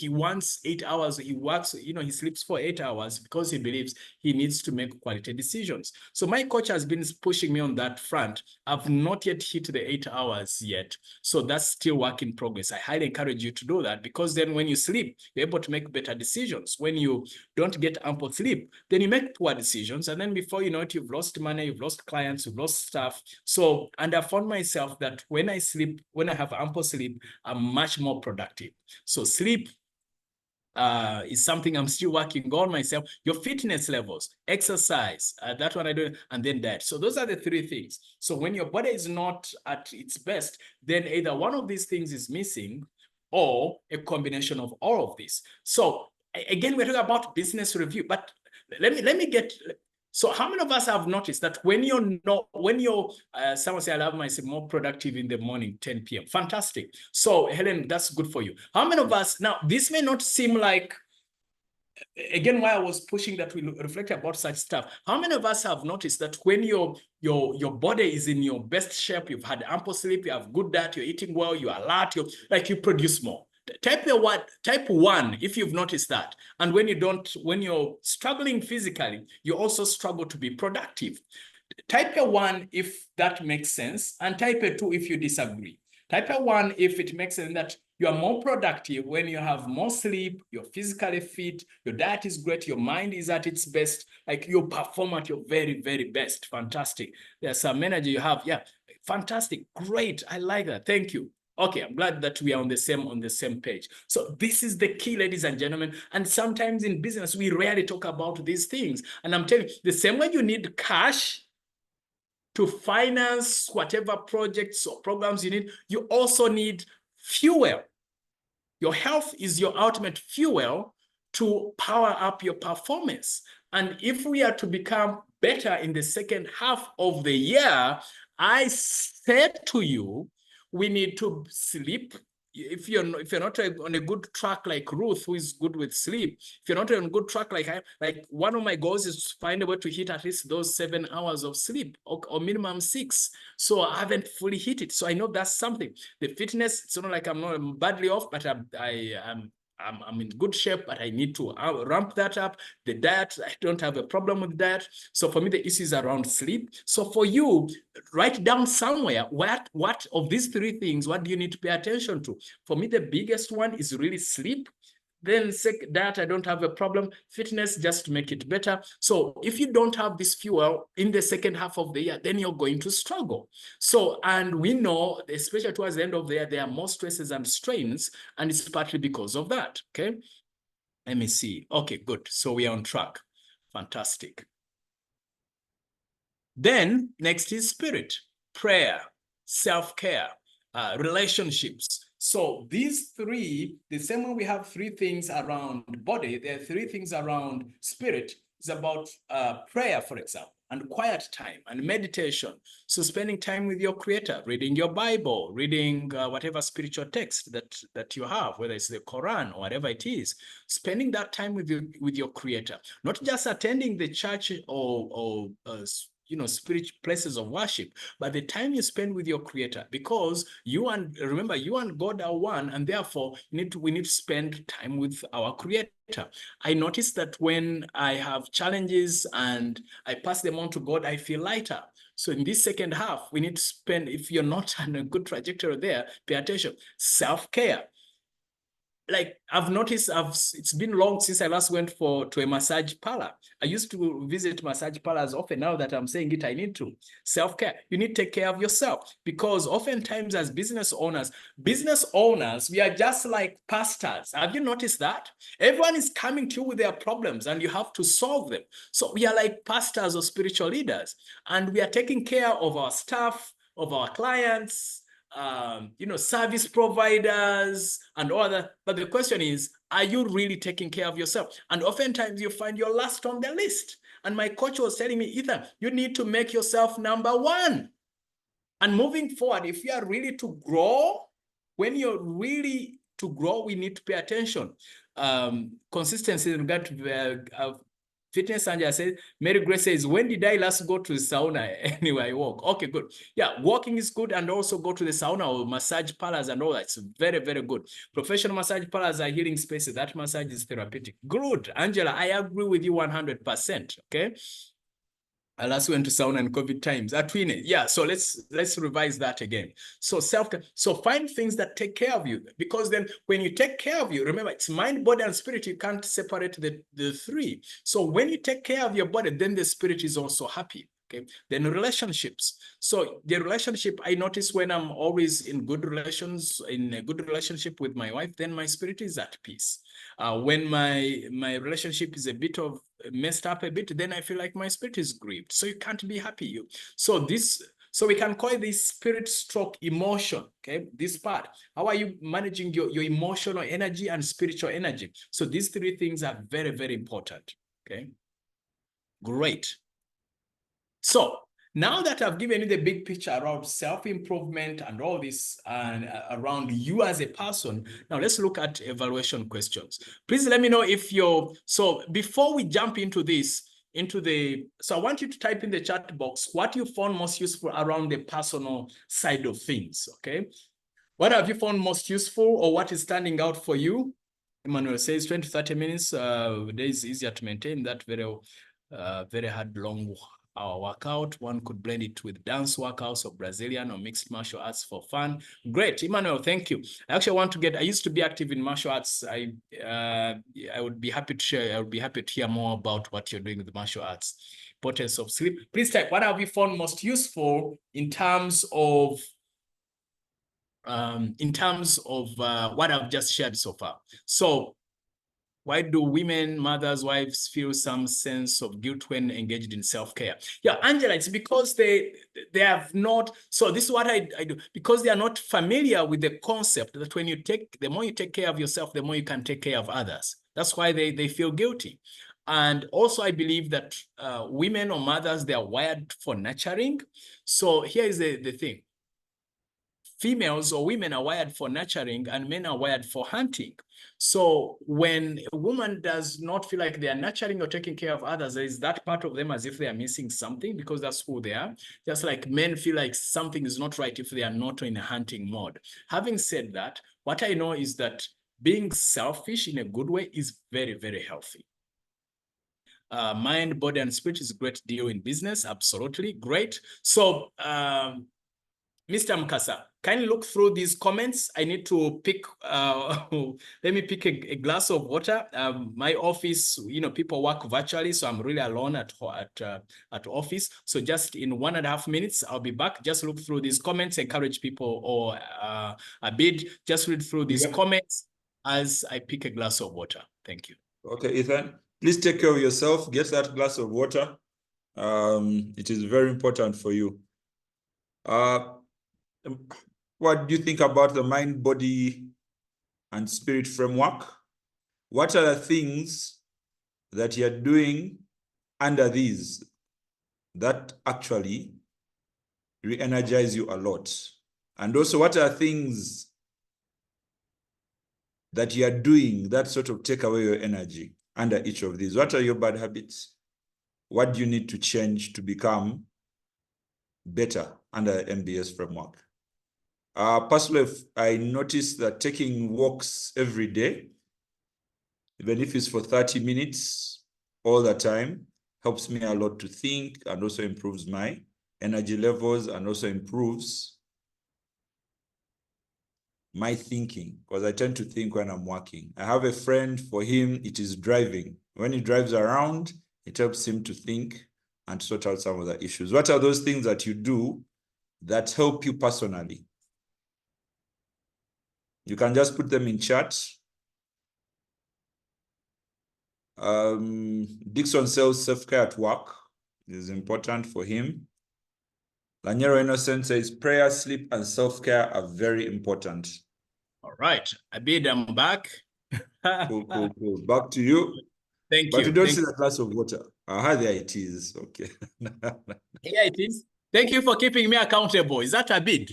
wants 8 hours. He works, he sleeps for 8 hours because he believes he needs to make quality decisions. So my coach has been pushing me on that front. I've not yet hit the 8 hours yet. So that's still work in progress. I highly encourage you to do that because then when you sleep, you're able to make better decisions. When you don't get ample sleep, then you make poor decisions. And then before you know it, you've lost money, you've lost clients, you've lost stuff. So, and I found myself that when I have ample sleep, I'm much more productive. So sleep is something I'm still working on myself. Your fitness levels, exercise, that one I do, and then diet. So those are the three things. So when your body is not at its best, then either one of these things is missing or a combination of all of this. So again, we're talking about business review, but let me get... So how many of us have noticed that when someone say, I love myself more productive in the morning, 10 p.m. Fantastic. So Helen, that's good for you. How many of us, now this may not seem like, again, why I was pushing that we reflect about such stuff. How many of us have noticed that when your body is in your best shape, you've had ample sleep, you have good diet, you're eating well, you're alert, you produce more? Type 1 if you've noticed that. And when you're struggling physically, you also struggle to be productive. Type 1 if that makes sense, and type 2 if you disagree. Type 1 if it makes sense that you are more productive when you have more sleep, you're physically fit, your diet is great, your mind is at its best, like you perform at your very, very best. Fantastic. There's some energy you have. Yeah, fantastic. Great. I like that. Thank you. Okay, I'm glad that we are on the same page. So this is the key, ladies and gentlemen. And sometimes in business, we rarely talk about these things. And I'm telling you, the same way you need cash to finance whatever projects or programs you need, you also need fuel. Your health is your ultimate fuel to power up your performance. And if we are to become better in the second half of the year, I said to you, we need to sleep. If you're not on a good track like Ruth, who is good with sleep, if you're not on a good track like one of my goals is to find a way to hit at least those 7 hours of sleep, or minimum 6. So I haven't fully hit it. So I know that's something. The fitness, it's not like I'm not badly off, but I'm in good shape, but I need to ramp that up. The diet, I don't have a problem with that. So for me, the issue is around sleep. So for you, write down somewhere what of these 3 things, what do you need to pay attention to? For me, the biggest one is really sleep. Then that I don't have a problem. Fitness, just to make it better. So if you don't have this fuel in the second half of the year, then you're going to struggle. So, and we know, especially towards the end of the year, there are more stresses and strains, and it's partly because of that, okay? Let me see. Okay, good. So we are on track. Fantastic. Then next is spirit, prayer, self-care, relationships. So these 3, the same way we have 3 things around body, there are 3 things around spirit. It's about prayer, for example, and quiet time and meditation. So spending time with your creator, reading your Bible, reading whatever spiritual text that you have, whether it's the Quran or whatever it is, spending that time with your creator, not just attending the church or spiritual places of worship, but the time you spend with your creator, because remember, you and God are one, and therefore we need to spend time with our creator. I noticed that when I have challenges and I pass them on to God, I feel lighter. So in this second half, we need to spend, if you're not on a good trajectory there, pay attention. Self-care. Like I've noticed, it's been long since I last went to a massage parlor. I used to visit massage parlors often. Now that I'm saying it, I need to. Self-care. You need to take care of yourself, because oftentimes as business owners, we are just like pastors. Have you noticed that? Everyone is coming to you with their problems and you have to solve them. So we are like pastors or spiritual leaders, and we are taking care of our staff, of our clients, service providers and all that. But the question is, are you really taking care of yourself? And oftentimes you find you're last on the list. And my coach was telling me, Ethan, you need to make yourself number 1. And moving forward, if you are really to grow, when you're really to grow, we need to pay attention. Consistency in regard to fitness. Sanja says, Mary Grace says, when did I last go to the sauna? Anyway, I walk. Okay, good. Yeah, walking is good, and also go to the sauna or massage parlors and all that. It's very, very good. Professional massage parlors are healing spaces. That massage is therapeutic. Good. Angela, I agree with you 100%. Okay. I last went to sauna in COVID times. Atwine, yeah. So let's revise that again. So so find things that take care of you, because then when you take care of you, remember it's mind, body, and spirit. You can't separate the 3. So when you take care of your body, then the spirit is also happy. Okay. Then relationships. So the relationship, I notice when I'm always in a good relationship with my wife, then my spirit is at peace. When my relationship is a bit of messed up a bit, then I feel like my spirit is grieved. So you can't be happy. So we can call this spirit stroke emotion. Okay, this part. How are you managing your emotional energy and spiritual energy? So these 3 things are very, very important. Okay, great. So now that I've given you the big picture around self-improvement and all this, and around you as a person, now let's look at evaluation questions. Please let me know if so before we jump into this, so I want you to type in the chat box what you found most useful around the personal side of things, okay? What have you found most useful, or what is standing out for you? Emmanuel says 20 to 30 minutes, days easier to maintain that very hard, long workout. One could blend it with dance workouts or Brazilian or mixed martial arts for fun. Great, Emmanuel, thank you. I actually I used to be active in martial arts. I would be happy to share. I would be happy to hear more about what you're doing with the martial arts. Importance of sleep. Please type, what have you found most useful in terms of what I've just shared so far? So Why do women, mothers, wives feel some sense of guilt when engaged in self-care? Yeah, Angela, it's because they have not. So this is what I do, because they are not familiar with the concept that when you the more you take care of yourself, the more you can take care of others. That's why they feel guilty. And also I believe that women or mothers, they are wired for nurturing. So here is the thing. Females or women are wired for nurturing and men are wired for hunting. So when a woman does not feel like they are nurturing or taking care of others, there is that part of them as if they are missing something, because that's who they are. Just like men feel like something is not right if they are not in a hunting mode. Having said that, what I know is that being selfish in a good way is very, very healthy. Mind, body, and spirit is a great deal in business. Absolutely great. So, Mr. Mukasa, kindly look through these comments. I need to pick, let me pick a glass of water. My office, people work virtually, so I'm really alone at office. So just in 1.5 minutes, I'll be back. Just look through these comments, encourage people, or Abid, just read through these comments as I pick a glass of water. Thank you. Okay, Ethan, please take care of yourself. Get that glass of water. It is very important for you. What do you think about the mind, body, and spirit framework? What are the things that you're doing under these that actually re-energize you a lot? And also, what are things that you are doing that sort of take away your energy under each of these? What are your bad habits? What do you need to change to become better under MBS framework? Personally, I noticed that taking walks every day, even if it's for 30 minutes all the time, helps me a lot to think, and also improves my energy levels, and also improves my thinking, because I tend to think when I'm working. I have a friend, for him, it is driving. When he drives around, it helps him to think and sort out some of the issues. What are those things that you do that help you personally? You can just put them in chat. Dixon says self-care at work is important for him. Lanyero Innocent says prayer, sleep, and self-care are very important. All right, Abid, I'm back. Cool. Back to you. Thank But you. you don't see the glass of water. There it is. Okay. Yeah, it is. Thank you for keeping me accountable. Is that Abid?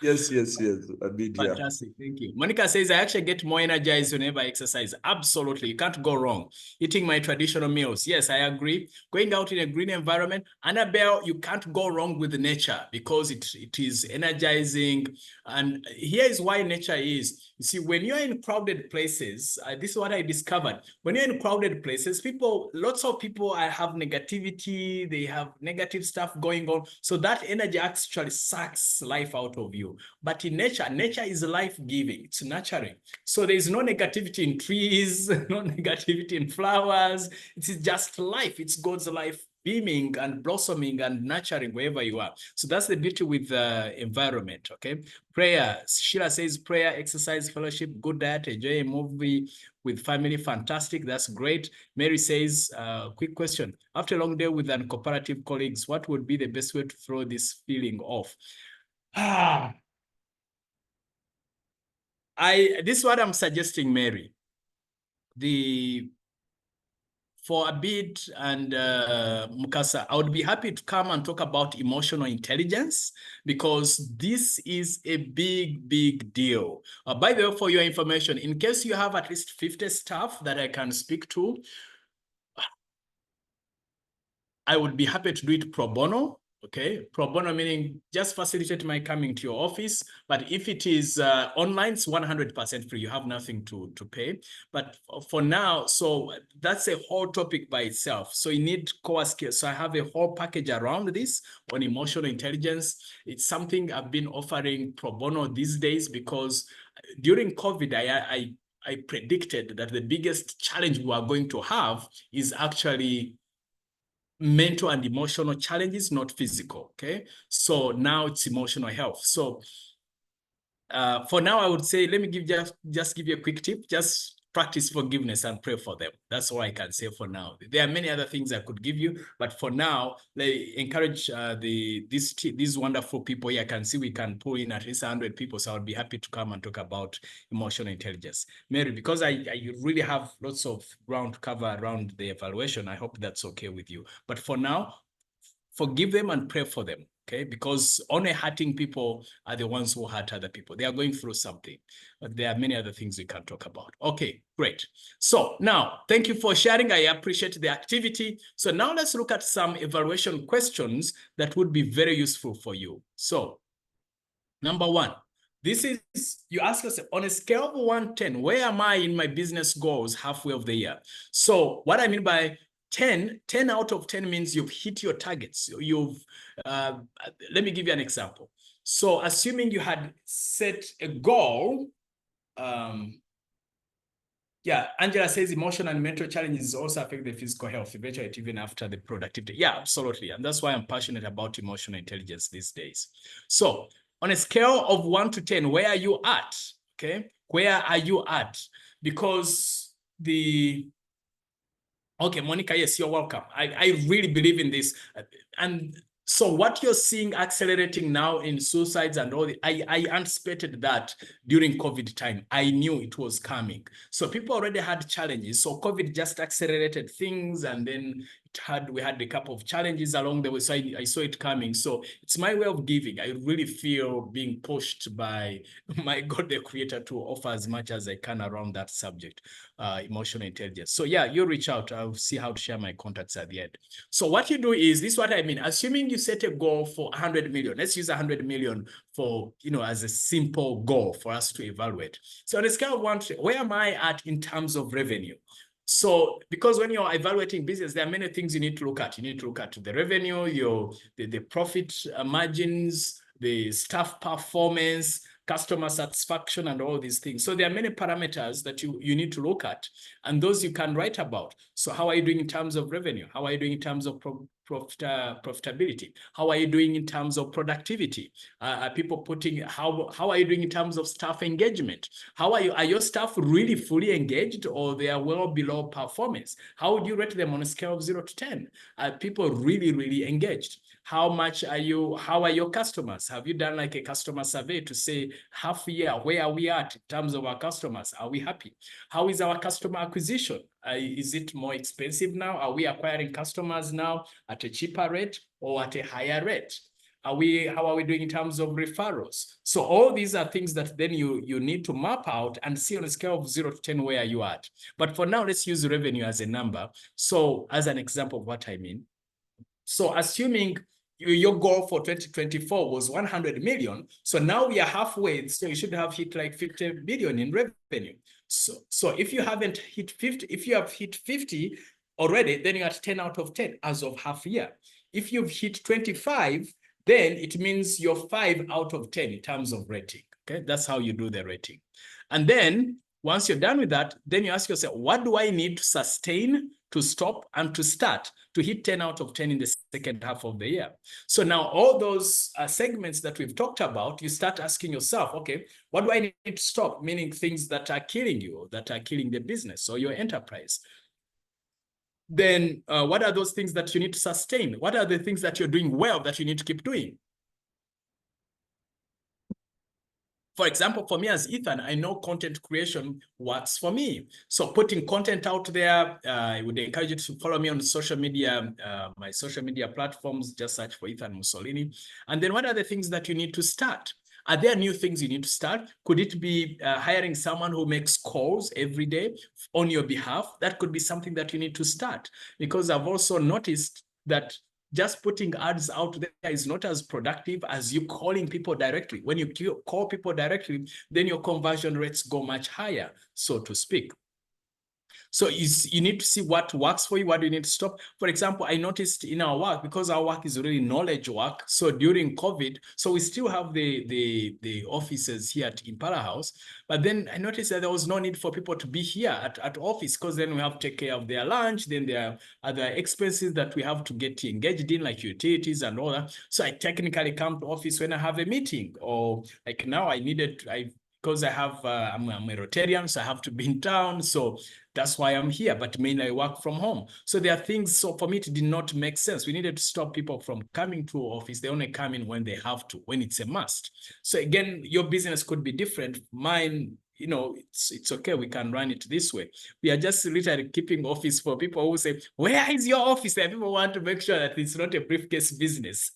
Yes. A bit, yeah. Fantastic. Thank you. Monica says, I actually get more energized whenever I exercise. Absolutely. You can't go wrong. Eating my traditional meals. Yes, I agree. Going out in a green environment. Annabelle, you can't go wrong with nature because it is energizing. And here is why nature is. You see, when you're in crowded places, this is what I discovered. When you're in crowded places, lots of people have negativity. They have negative stuff going on. So that energy actually sucks life out of you. But in nature is life-giving. It's nurturing. So there's no negativity in trees, no negativity in flowers. It's just life. It's God's life beaming and blossoming and nurturing wherever you are. So that's the beauty with the environment, okay? Prayer. Sheila says prayer, exercise, fellowship, good diet, enjoy a movie with family. Fantastic. That's great. Mary says, quick question. After a long day with uncooperative colleagues, what would be the best way to throw this feeling off? This is what I'm suggesting, Mary. For Abid and Mukasa, I would be happy to come and talk about emotional intelligence, because this is a big deal. By the way, for your information, in case you have at least 50 staff that I can speak to, I would be happy to do it pro bono. Okay, pro bono meaning just facilitate my coming to your office. But if it is online, it's 100% free. You have nothing to pay. But for now, so that's a whole topic by itself. So you need core skills. So I have a whole package around this on emotional intelligence. It's something I've been offering pro bono these days, because during COVID, I predicted that the biggest challenge we are going to have is actually mental and emotional challenges, not physical. Okay, so now it's emotional health. So For now, I would say, let me just give you a quick tip. Just practice forgiveness and pray for them. That's all I can say for now. There are many other things I could give you, but for now, encourage these wonderful people here. I can see we can pull in at least 100 people, so I would be happy to come and talk about emotional intelligence. Mary, because I really have lots of ground to cover around the evaluation, I hope that's okay with you. But for now, forgive them and pray for them. Okay, because only hurting people are the ones who hurt other people. They are going through something, but there are many other things we can talk about. Okay, great. So now, thank you for sharing. I appreciate the activity. So now let's look at some evaluation questions that would be very useful for you. So, number one, this is, you ask yourself, on a scale of 1 to 10, where am I in my business goals halfway of the year? So what I mean by 10 out of 10 means you've hit your targets. Let me give you an example. So assuming you had set a goal, Angela says emotional and mental challenges also affect the physical health, eventually even after the productivity. Yeah, absolutely. And that's why I'm passionate about emotional intelligence these days. So on a scale of 1 to 10, where are you at? Okay, where are you at? Because okay, Monica, yes, you're welcome. I really believe in this. And so what you're seeing accelerating now in suicides and all, I anticipated that during COVID time. I knew it was coming. So people already had challenges. So COVID just accelerated things, and then we had a couple of challenges along the way. So I saw it coming. So it's my way of giving. I really feel being pushed by my God, the creator, to offer as much as I can around that subject, emotional intelligence. So yeah, you reach out. I'll see how to share my contacts at the end. So what you do is, this is what I mean. Assuming you set a goal for 100 million, let's use 100 million for, as a simple goal for us to evaluate. So on a scale of 1 to 10, where am I at in terms of revenue? So, because when you're evaluating business, there are many things you need to look at. You need to look at the revenue, the profit margins, the staff performance, customer satisfaction, and all these things. So there are many parameters that you need to look at, and those you can write about. So how are you doing in terms of revenue? How are you doing in terms of profitability? How are you doing in terms of productivity? Are people putting, how are you doing in terms of staff engagement? Are your staff really fully engaged, or they are well below performance? How would you rate them on a scale of 0 to 10? Are people really, really engaged? How are your customers? Have you done like a customer survey to say half year, where are we at in terms of our customers? Are we happy? How is our customer acquisition? Is it more expensive now? Are we acquiring customers now at a cheaper rate or at a higher rate? How are we doing in terms of referrals? So all these are things that then you need to map out and see on a scale of 0 to 10 where you are at. But for now, let's use revenue as a number. So as an example of what I mean. So assuming your goal for 2024 was 100 million. So now we are halfway. So you should have hit like 50 billion in revenue. So if you haven't hit 50, if you have hit 50 already, then you're at 10 out of 10 as of half year. If you've hit 25, then it means you're 5 out of 10 in terms of rating. Okay, that's how you do the rating. And then once you're done with that, then you ask yourself, what do I need to sustain, to stop, and to start to hit 10 out of 10 in the second half of the year? So now all those segments that we've talked about, you start asking yourself, okay, what do I need to stop? Meaning things that are killing you, that are killing the business or your enterprise. Then what are those things that you need to sustain? What are the things that you're doing well that you need to keep doing? For example, for me as Ethan, I know content creation works for me. So putting content out there, I would encourage you to follow me on social media, my social media platforms. Just search for Ethan Musolini. And then what are the things that you need to start? Are there new things you need to start? Could it be hiring someone who makes calls every day on your behalf? That could be something that you need to start, because I've also noticed that just putting ads out there is not as productive as you calling people directly. When you call people directly, then your conversion rates go much higher, so to speak. So you need to see what works for you, what do you need to stop. For example, I noticed in our work, because our work is really knowledge work, so during COVID, so we still have the offices here at Impala House, but then I noticed that there was no need for people to be here at office, because then we have to take care of their lunch, then there are other expenses that we have to get engaged in, like utilities and all that. So I technically come to office when I have a meeting, or like now because I have, I'm a Rotarian, so I have to be in town. So that's why I'm here, but mainly I work from home. So there are things, so for me, it did not make sense. We needed to stop people from coming to office. They only come in when they have to, when it's a must. So again, your business could be different. Mine, you know, it's okay. We can run it this way. We are just literally keeping office for people who say, where is your office? And people want to make sure that it's not a briefcase business.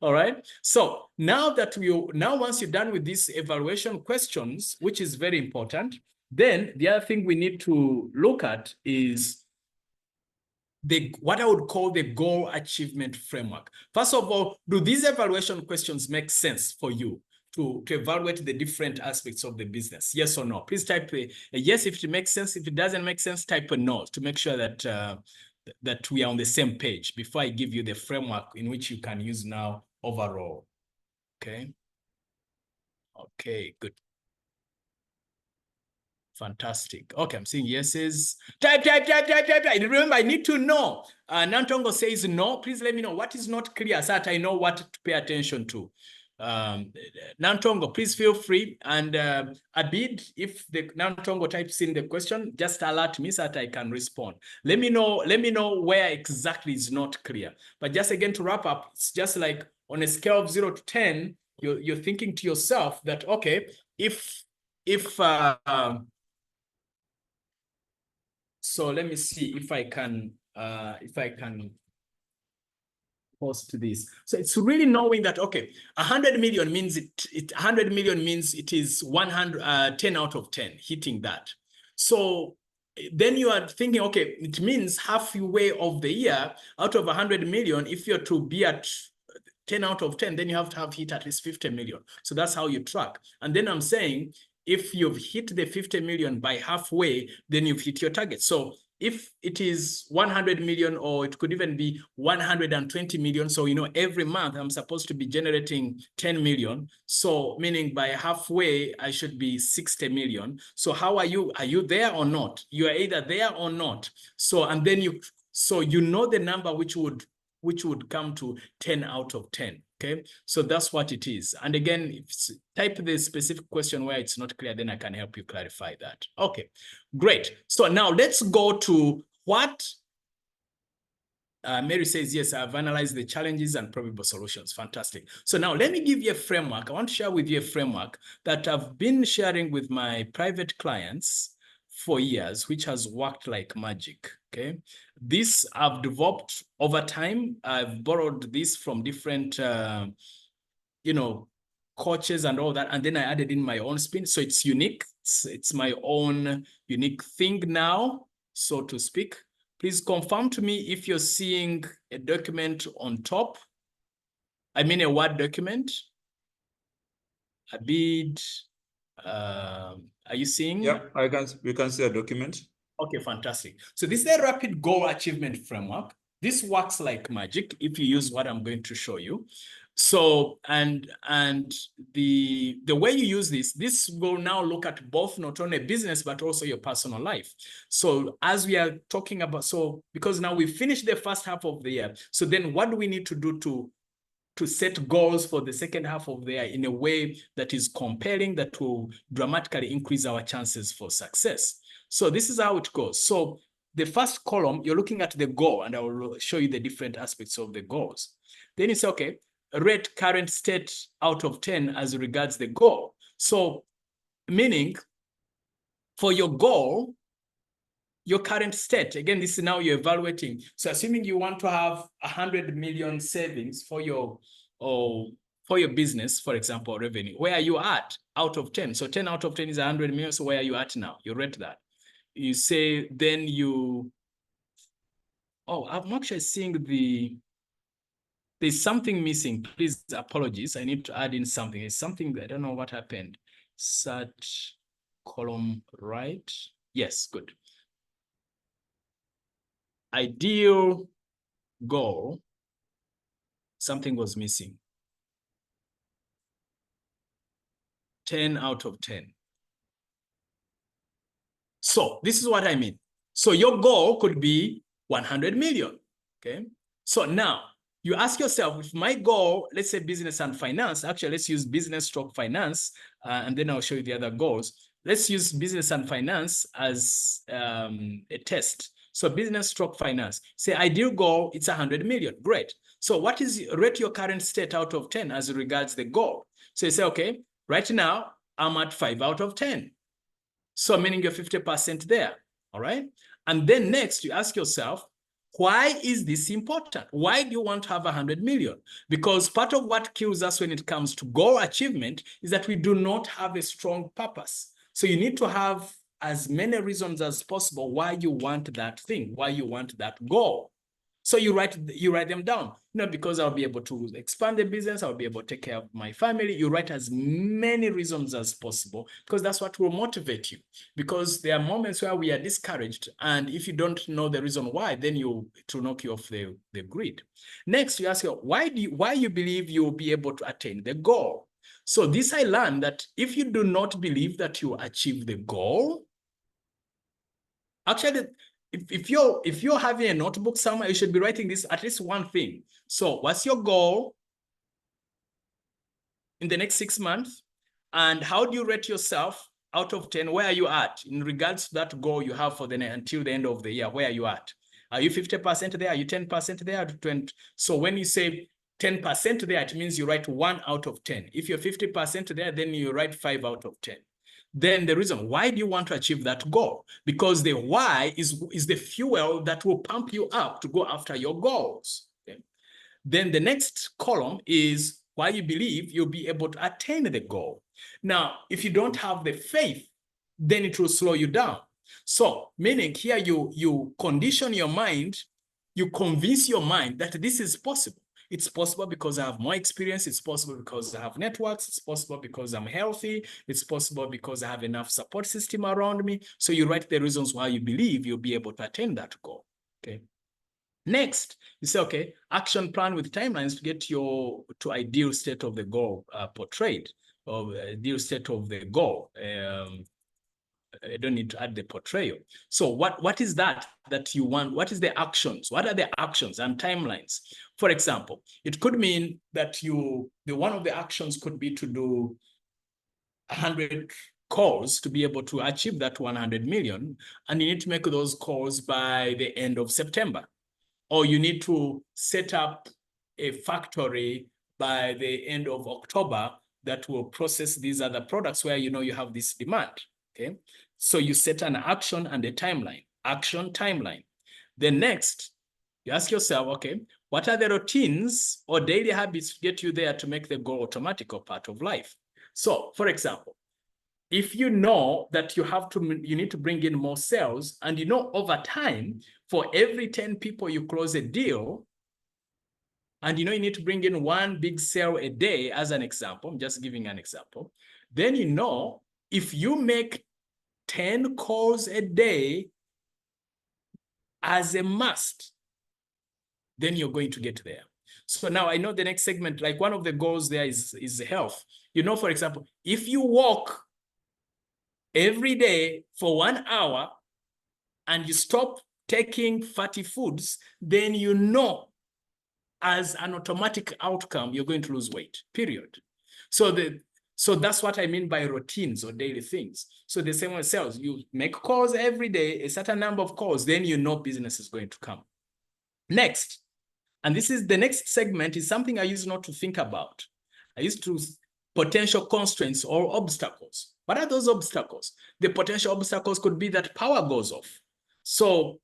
All right. So now once you're done with these evaluation questions, which is very important, then the other thing we need to look at is what I would call the goal achievement framework. First of all, do these evaluation questions make sense for you to evaluate the different aspects of the business? Yes or no? Please type a yes if it makes sense. If it doesn't make sense, type a no to make sure that we are on the same page before I give you the framework in which you can use now overall. Okay. Okay, good. Fantastic. Okay, I'm seeing yeses. Type. Remember, I need to know. Nantongo says no. Please let me know what is not clear so that I know what to pay attention to. Nantongo, please feel free. And Abid, if the Nantongo types in the question, just alert me so that I can respond. Let me know where exactly is not clear. But just again to wrap up, it's just like on a scale of 0 to 10, you're thinking to yourself that, okay, so let me see if I can post this. So it's really knowing that, okay, 100 million means 100 million means it is 10 out of 10 hitting that. So then you are thinking, okay, it means halfway of the year out of 100 million, if you're to be at 10 out of 10, then you have to have hit at least 50 million. So that's how you track. And then I'm saying, if you've hit the 50 million by halfway, then you've hit your target. So if it is 100 million, or it could even be 120 million, so every month I'm supposed to be generating 10 million. So meaning by halfway I should be 60 million. So how are you? Are you there or not? You are either there or not. So and then you know the number which would come to 10 out of 10. Okay, so that's what it is. And again, if type the specific question where it's not clear, then I can help you clarify that. Okay, great. So now let's go to what Mary says, yes, I've analyzed the challenges and probable solutions. Fantastic. So now let me give you a framework. I want to share with you a framework that I've been sharing with my private clients for years, which has worked like magic. Okay, this I've developed over time. I've borrowed this from different, coaches and all that, and then I added in my own spin. So it's unique. It's my own unique thing now, so to speak. Please confirm to me if you're seeing a document on top. I mean a Word document. Abid, are you seeing? Yeah, we can see a document. Okay, fantastic. So this is a rapid goal achievement framework. This works like magic if you use what I'm going to show you. So, and the way you use this will now look at both not only business, but also your personal life. So as we are talking about, so because now we finished the first half of the year, so then what do we need to do to set goals for the second half of the year in a way that is compelling, that will dramatically increase our chances for success? So this is how it goes. So the first column, you're looking at the goal, and I will show you the different aspects of the goals. Then you say, okay, rate current state out of 10 as regards the goal. So meaning for your goal, your current state, again, this is now you're evaluating. So assuming you want to have 100 million savings for your business, for example, revenue, where are you at out of 10? So 10 out of 10 is 100 million. So where are you at now? You rate that. You say, then I'm actually seeing there's something missing. Please, apologies. I need to add in something. It's something that I don't know what happened. Search column right. Yes, good. Ideal goal, something was missing. 10 out of 10. So this is what I mean. So your goal could be 100 million, okay? So now you ask yourself, if my goal, let's say business and finance, actually let's use business stroke finance, and then I'll show you the other goals. Let's use business and finance as a test. So business stroke finance, say ideal goal, it's 100 million, great. So what is, rate your current state out of 10 as regards the goal. So you say, okay, right now I'm at 5 out of 10. So meaning you're 50% there, all right? And then next you ask yourself, why is this important? Why do you want to have 100 million? Because part of what kills us when it comes to goal achievement is that we do not have a strong purpose. So you need to have as many reasons as possible why you want that thing, why you want that goal. So you write them down, because I'll be able to expand the business, I'll be able to take care of my family. You write as many reasons as possible because that's what will motivate you. Because there are moments where we are discouraged, and if you don't know the reason why, then it will knock you off the grid. Next, you ask why you believe you will be able to attain the goal. So this I learned that if you do not believe that you achieve the goal, actually, if you're having a notebook somewhere, you should be writing this at least one thing. So what's your goal in the next 6 months? And how do you rate yourself out of 10? Where are you at in regards to that goal you have for until the end of the year? Where are you at? Are you 50% there? Are you 10% there? 20? So when you say 10% there, it means you write 1 out of 10. If you're 50% there, then you write 5 out of 10. Then the reason, why do you want to achieve that goal? Because the why is the fuel that will pump you up to go after your goals. Okay? Then the next column is why you believe you'll be able to attain the goal. Now, if you don't have the faith, then it will slow you down. So meaning here you condition your mind, you convince your mind that this is possible. It's possible because I have more experience. It's possible because I have networks. It's possible because I'm healthy. It's possible because I have enough support system around me. So you write the reasons why you believe you'll be able to attain that goal. Okay. Next, you say, okay, action plan with timelines to get to ideal state of the goal portrayed, or ideal state of the goal. I don't need to add the portrayal. So what is that you want? What is the actions? What are the actions and timelines? For example, it could mean that one of the actions could be to do 100 calls to be able to achieve that 100 million. And you need to make those calls by the end of September. Or you need to set up a factory by the end of October that will process these other products where you have this demand. Okay, so you set an action and a timeline, action timeline. Then next, you ask yourself, okay, what are the routines or daily habits to get you there to make the goal automatic or part of life? So, for example, if you know that you need to bring in more sales, and over time, for every 10 people you close a deal, and you need to bring in 1 big sale a day, as an example, I'm just giving an example, then if you make 10 calls a day as a must, then you're going to get there. So now I know the next segment, like one of the goals there is health. For example, if you walk every day for 1 hour and you stop taking fatty foods, then as an automatic outcome, you're going to lose weight, period. So that's what I mean by routines or daily things. So the same way sales, you make calls every day, a certain number of calls, then business is going to come. Next, and this is the next segment, is something I used not to think about. I used to potential constraints or obstacles. What are those obstacles? The potential obstacles could be that power goes off. So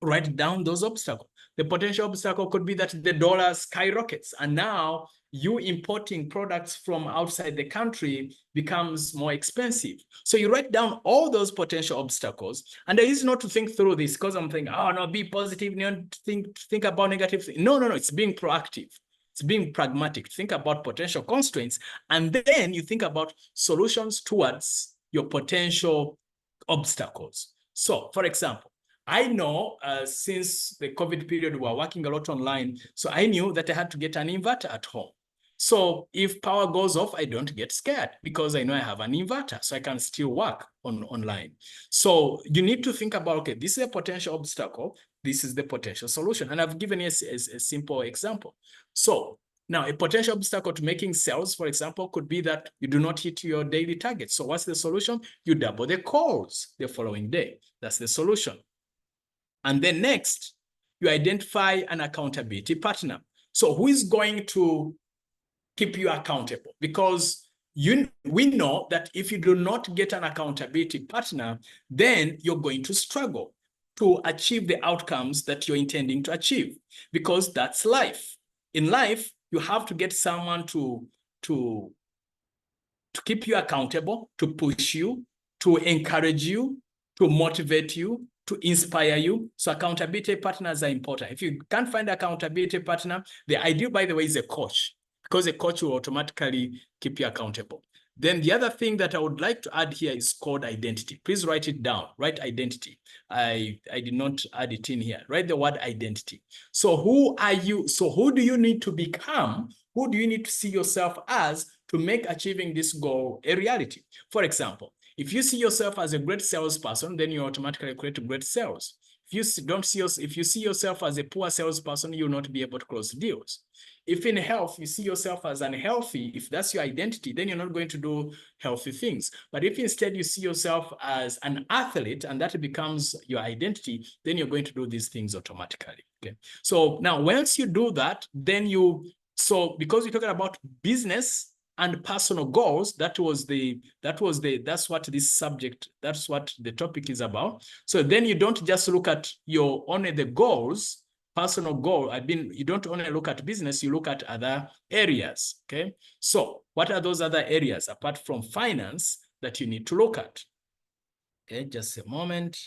write down those obstacles. The potential obstacle could be that the dollar skyrockets, and now you importing products from outside the country becomes more expensive. So you write down all those potential obstacles. And I used not to think through this because I'm thinking, oh no, be positive, don't think about negative things. No, it's being proactive. It's being pragmatic. Think about potential constraints, and then you think about solutions towards your potential obstacles. So, for example, I know since the COVID period, we were working a lot online. So I knew that I had to get an inverter at home. So if power goes off, I don't get scared because I know I have an inverter, so I can still work online. So you need to think about, okay, this is a potential obstacle. This is the potential solution. And I've given you a simple example. So now a potential obstacle to making sales, for example, could be that you do not hit your daily target. So what's the solution? You double the calls the following day. That's the solution. And then next, you identify an accountability partner. So who is going to keep you accountable? Because we know that if you do not get an accountability partner, then you're going to struggle to achieve the outcomes that you're intending to achieve, because that's life. In life, you have to get someone to keep you accountable, to push you, to encourage you, to motivate you, to inspire you. So accountability partners are important. If you can't find an accountability partner, the ideal, by the way, is a coach, because a coach will automatically keep you accountable. Then the other thing that I would like to add here is called identity. Please write it down. Write identity. I did not add it in here. Write the word identity. So who are you? So who do you need to become? Who do you need to see yourself as to make achieving this goal a reality? For example, if you see yourself as a great salesperson, then you automatically create great sales. If you see yourself as a poor salesperson, you'll not be able to close deals. If in health, you see yourself as unhealthy, if that's your identity, then you're not going to do healthy things. But if instead you see yourself as an athlete and that becomes your identity, then you're going to do these things automatically. Okay. So now once you do that, then because we're talking about business and personal goals, that's what the topic is about. So then you don't just look at only the goals, personal goal. You don't only look at business, you look at other areas. Okay. So what are those other areas apart from finance that you need to look at? Okay, just a moment.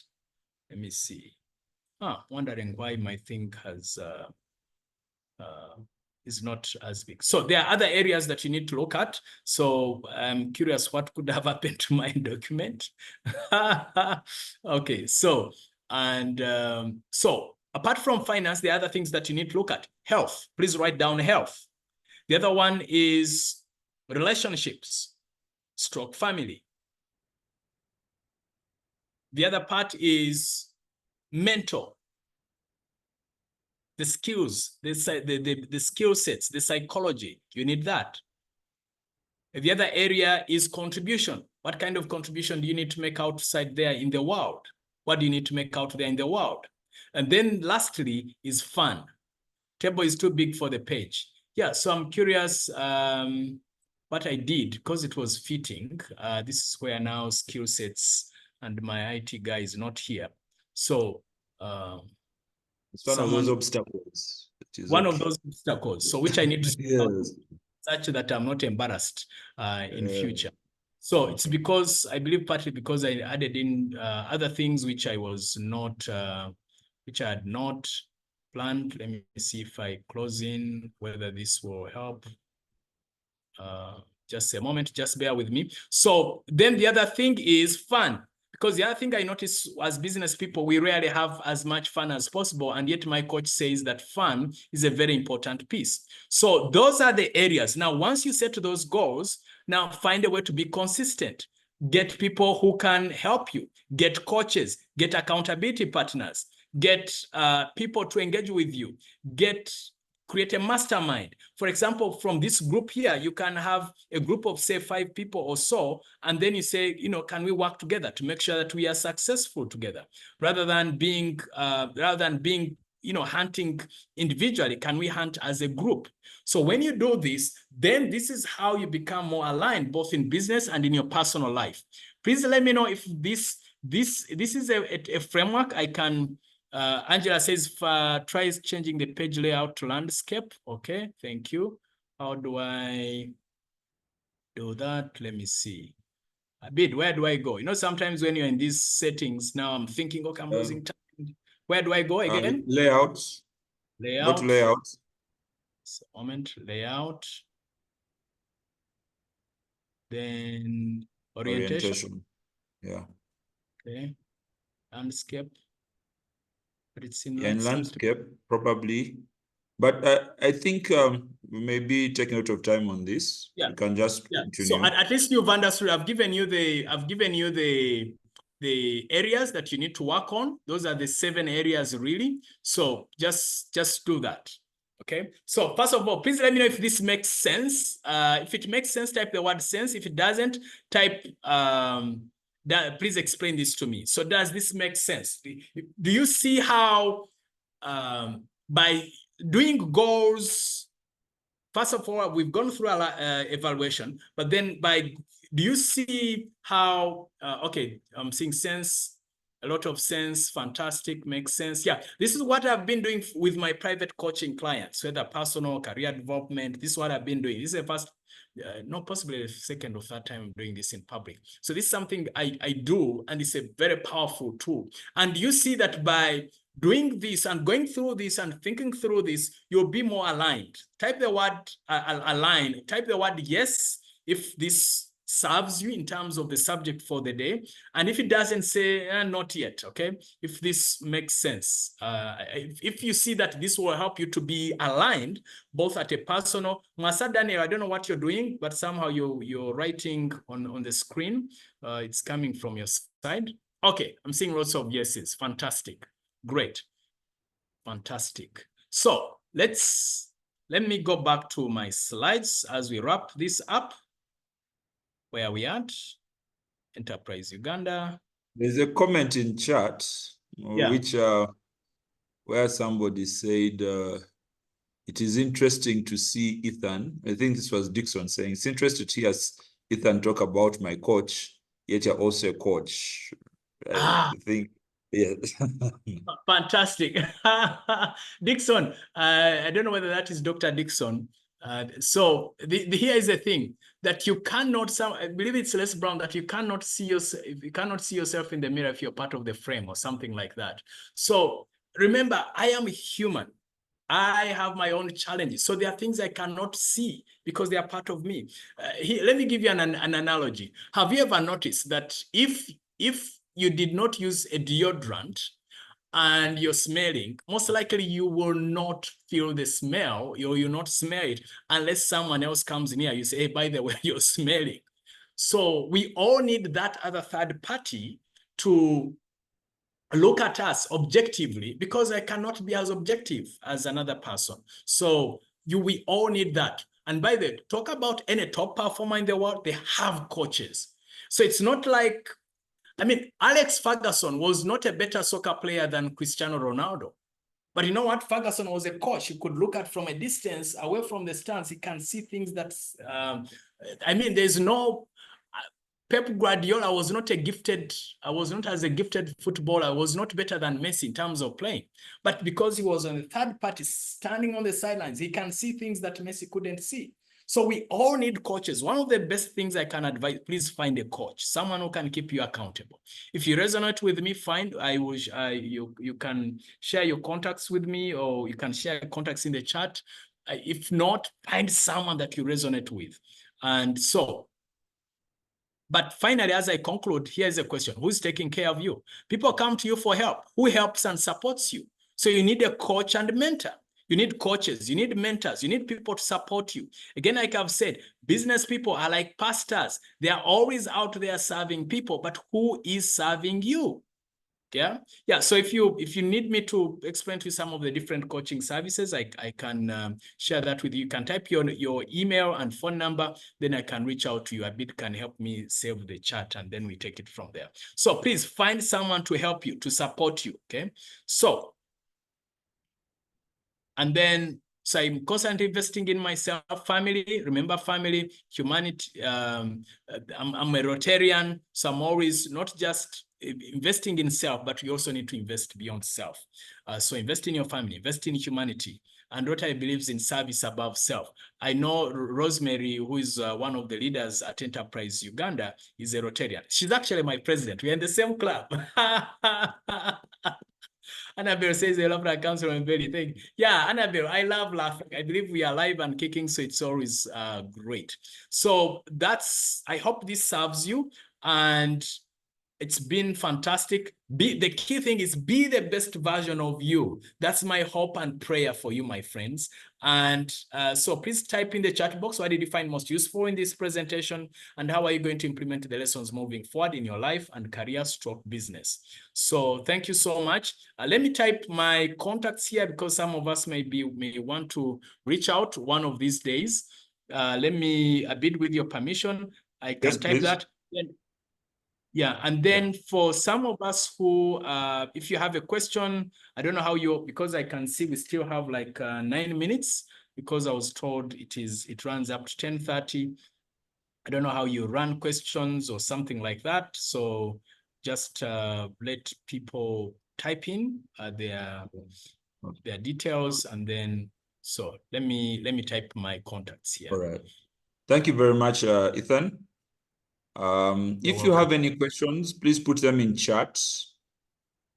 Let me see. Wondering why my thing is not as big. So there are other areas that you need to look at. So I'm curious what could have happened to my document. Okay, so apart from finance, the other things that you need to look at: health. Please write down health. The other one is relationships, stroke family. The other part is mental. The skills, the skill sets, the psychology, you need that. The other area is contribution. What kind of contribution do you need to make outside there in the world? What do you need to make out there in the world? And then lastly is fun. Table is too big for the page. Yeah, so I'm curious what I did, because it was fitting. This is where now skill sets, and my IT guy is not here. So it's one of those obstacles. One of those obstacles. So which I need to yes. such that I'm not embarrassed in future. So it's because I believe partly because I added in other things which I was not, which I had not planned. Let me see if I close in whether this will help. Just a moment, just bear with me. So then the other thing is fun. Because the other thing I notice as business people, we rarely have as much fun as possible. And yet my coach says that fun is a very important piece. So those are the areas. Now, once you set those goals, now find a way to be consistent. Get people who can help you. Get coaches. Get accountability partners. Get people to engage with you. Create a mastermind. For example, from this group here, you can have a group of, say, 5 people or so, and then you say, can we work together to make sure that we are successful together? Rather than being, hunting individually, can we hunt as a group? So when you do this, then this is how you become more aligned, both in business and in your personal life. Please let me know if this is a framework I can. Angela says, tries changing the page layout to landscape. Okay, thank you. How do I do that? Let me see. Abid, where do I go? Sometimes when you're in these settings, now I'm thinking, okay, I'm losing time. Where do I go again? Layout. Layout. Go to layout. So, moment, layout. Then orientation. Yeah. Okay. Landscape. But it's in In landscape, probably. But I think maybe taking a lot of time on this. Yeah. You can just So continue. at least you've understood. I've given you the areas that you need to work on. Those are the 7 areas really. So just do that. Okay. So first of all, please let me know if this makes sense. If it makes sense, type the word sense. If it doesn't, type please explain this to me. So does this make sense? Do you see how by doing goals, first of all, we've gone through evaluation, but then do you see how, okay, I'm seeing sense, a lot of sense, fantastic, makes sense. Yeah, this is what I've been doing with my private coaching clients, whether personal, career development. This is what I've been doing. This is the first, no, possibly the second or third time I'm doing this in public. So this is something I do, and it's a very powerful tool. And you see that by doing this and going through this and thinking through this, you'll be more aligned. Type the word align. Type the word yes if this serves you in terms of the subject for the day. And if it doesn't, say not yet, okay? If this makes sense. If you see that this will help you to be aligned, both at a personal, Masa Daniel, I don't know what you're doing, but somehow you're writing on the screen. It's coming from your side. Okay, I'm seeing lots of yeses. Fantastic. Great. Fantastic. So let me go back to my slides as we wrap this up. Where are we at? Enterprise Uganda. There's a comment in chat, which where somebody said it is interesting to see Ethan. I think this was Dixon saying it's interesting to hear Ethan talk about my coach, yet you're also a coach. I think, yes. Fantastic. Dixon, I don't know whether that is Dr. Dixon. So here is the thing that you cannot, I believe it's Les Brown, that you cannot see yourself in the mirror if you're part of the frame or something like that. So remember, I am human. I have my own challenges. So there are things I cannot see because they are part of me. Let me give you an analogy. Have you ever noticed that if you did not use a deodorant and you're smelling, most likely you will not feel the smell, or you'll not smell it unless someone else comes near you, say, hey, by the way, you're smelling. So we all need that other third party to look at us objectively, because I cannot be as objective as another person. So we all need that. And by the way, talk about any top performer in the world, they have coaches. So it's not like, I mean, Alex Ferguson was not a better soccer player than Cristiano Ronaldo. But you know what? Ferguson was a coach. He could look at from a distance, away from the stands. He can see things that, I mean, there's no, Pep Guardiola was not as a gifted footballer. I was not better than Messi in terms of playing. But because he was on the third party, standing on the sidelines, he can see things that Messi couldn't see. So we all need coaches. One of the best things I can advise, please find a coach, someone who can keep you accountable. If you resonate with me, you can share your contacts with me, or you can share contacts in the chat. If not, find someone that you resonate with. And so, but finally, as I conclude, here's a question. Who's taking care of you? People come to you for help. Who helps and supports you? So you need a coach and a mentor. You need coaches, you need mentors, you need people to support you. Again, like I've said, business people are like pastors. They are always out there serving people, but who is serving you? Yeah. So if you need me to explain to you some of the different coaching services, I can share that with you. You can type your email and phone number, then I can reach out to you. A bit can help me save the chat, and then we take it from there. So please find someone to help you, to support you. Okay. So, and then, so I'm constantly investing in myself, family. Remember, family, humanity. I'm a Rotarian, so I'm always not just investing in self, but we also need to invest beyond self. So invest in your family, invest in humanity. And Rotary believes in service above self. I know Rosemary, who is one of the leaders at Enterprise Uganda, is a Rotarian. She's actually my president. We're in the same club. Annabelle says they love that council and very thing. Yeah, Annabelle, I love laughing. I believe we are alive and kicking, so it's always great. So I hope this serves you. And It's been fantastic. The key thing is be the best version of you. That's my hope and prayer for you, my friends. And so please type in the chat box, what did you find most useful in this presentation? And how are you going to implement the lessons moving forward in your life and career stroke business? So thank you so much. Let me type my contacts here because some of us may want to reach out one of these days. Let me, a bit with your permission, I can type that. Yeah, and then for some of us who, if you have a question, I don't know how because I can see we still have like 9 minutes because I was told it runs up to 10:30. I don't know how you run questions or something like that. So just let people type in their details, and then so let me type my contacts here. All right. Thank you very much, Ethan. If you have any questions, please put them in chat.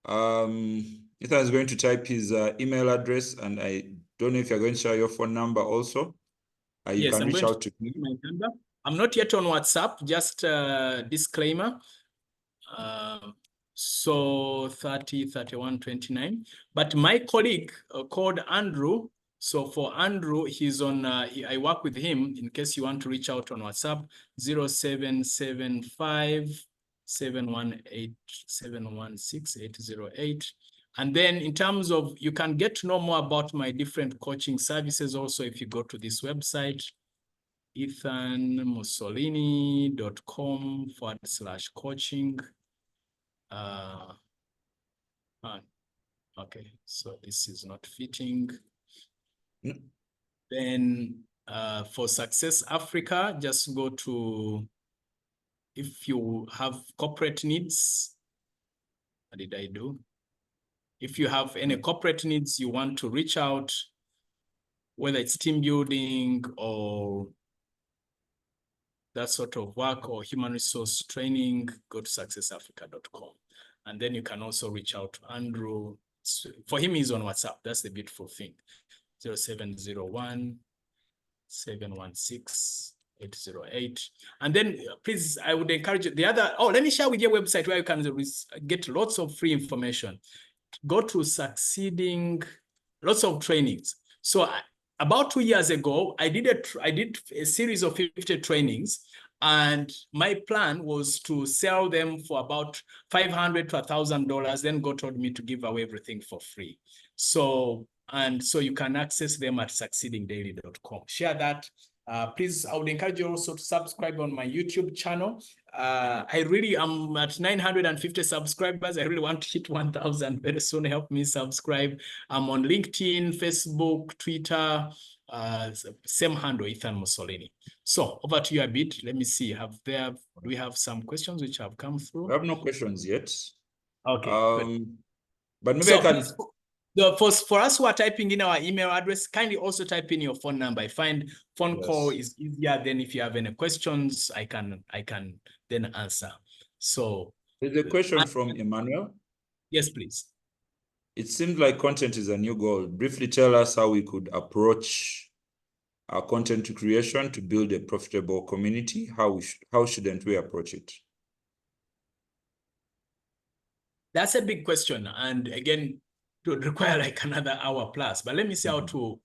Ethan is going to type his email address, and I don't know if you're going to share your phone number also. You can reach out to me. I'm not yet on WhatsApp, just disclaimer. So 30, 31, 29. But my colleague called Andrew. So for Andrew, he's on, I work with him in case you want to reach out on WhatsApp, 0775 718 716 808. And then in terms of, you can get to know more about my different coaching services also if you go to this website, ethanmusolini.com/coaching. Okay, so this is not fitting. Then for Success Africa, just go to, if you have corporate needs, what did I do? If you have any corporate needs, you want to reach out, whether it's team building or that sort of work or human resource training, go to successafrica.com. And then you can also reach out to Andrew. For him, he's on WhatsApp. That's the beautiful thing. 0701 716 808. And then please, I would encourage you, let me share with your website where you can get lots of free information. Go to Succeeding, lots of trainings. So about 2 years ago, I did a series of 50 trainings, and my plan was to sell them for about $500 to $1,000. Then God told me to give away everything for free. So you can access them at succeedingdaily.com. Share that. Please, I would encourage you also to subscribe on my YouTube channel. I really am at 950 subscribers. I really want to hit 1,000 very soon. Help me subscribe. I'm on LinkedIn, Facebook, Twitter, same handle, Ethan Musolini. So over to you a bit. Let me see. Do we have some questions which have come through? We have no questions yet. Okay. But maybe I can. For us who are typing in our email address, kindly also type in your phone number. I find phone call is easier. Then if you have any questions, I can then answer. So there's a question from Emmanuel. Yes, please. It seems like content is a new goal. Briefly tell us how we could approach our content creation to build a profitable community. How shouldn't we approach it? That's a big question. And again, it would require like another hour plus, but let me see how to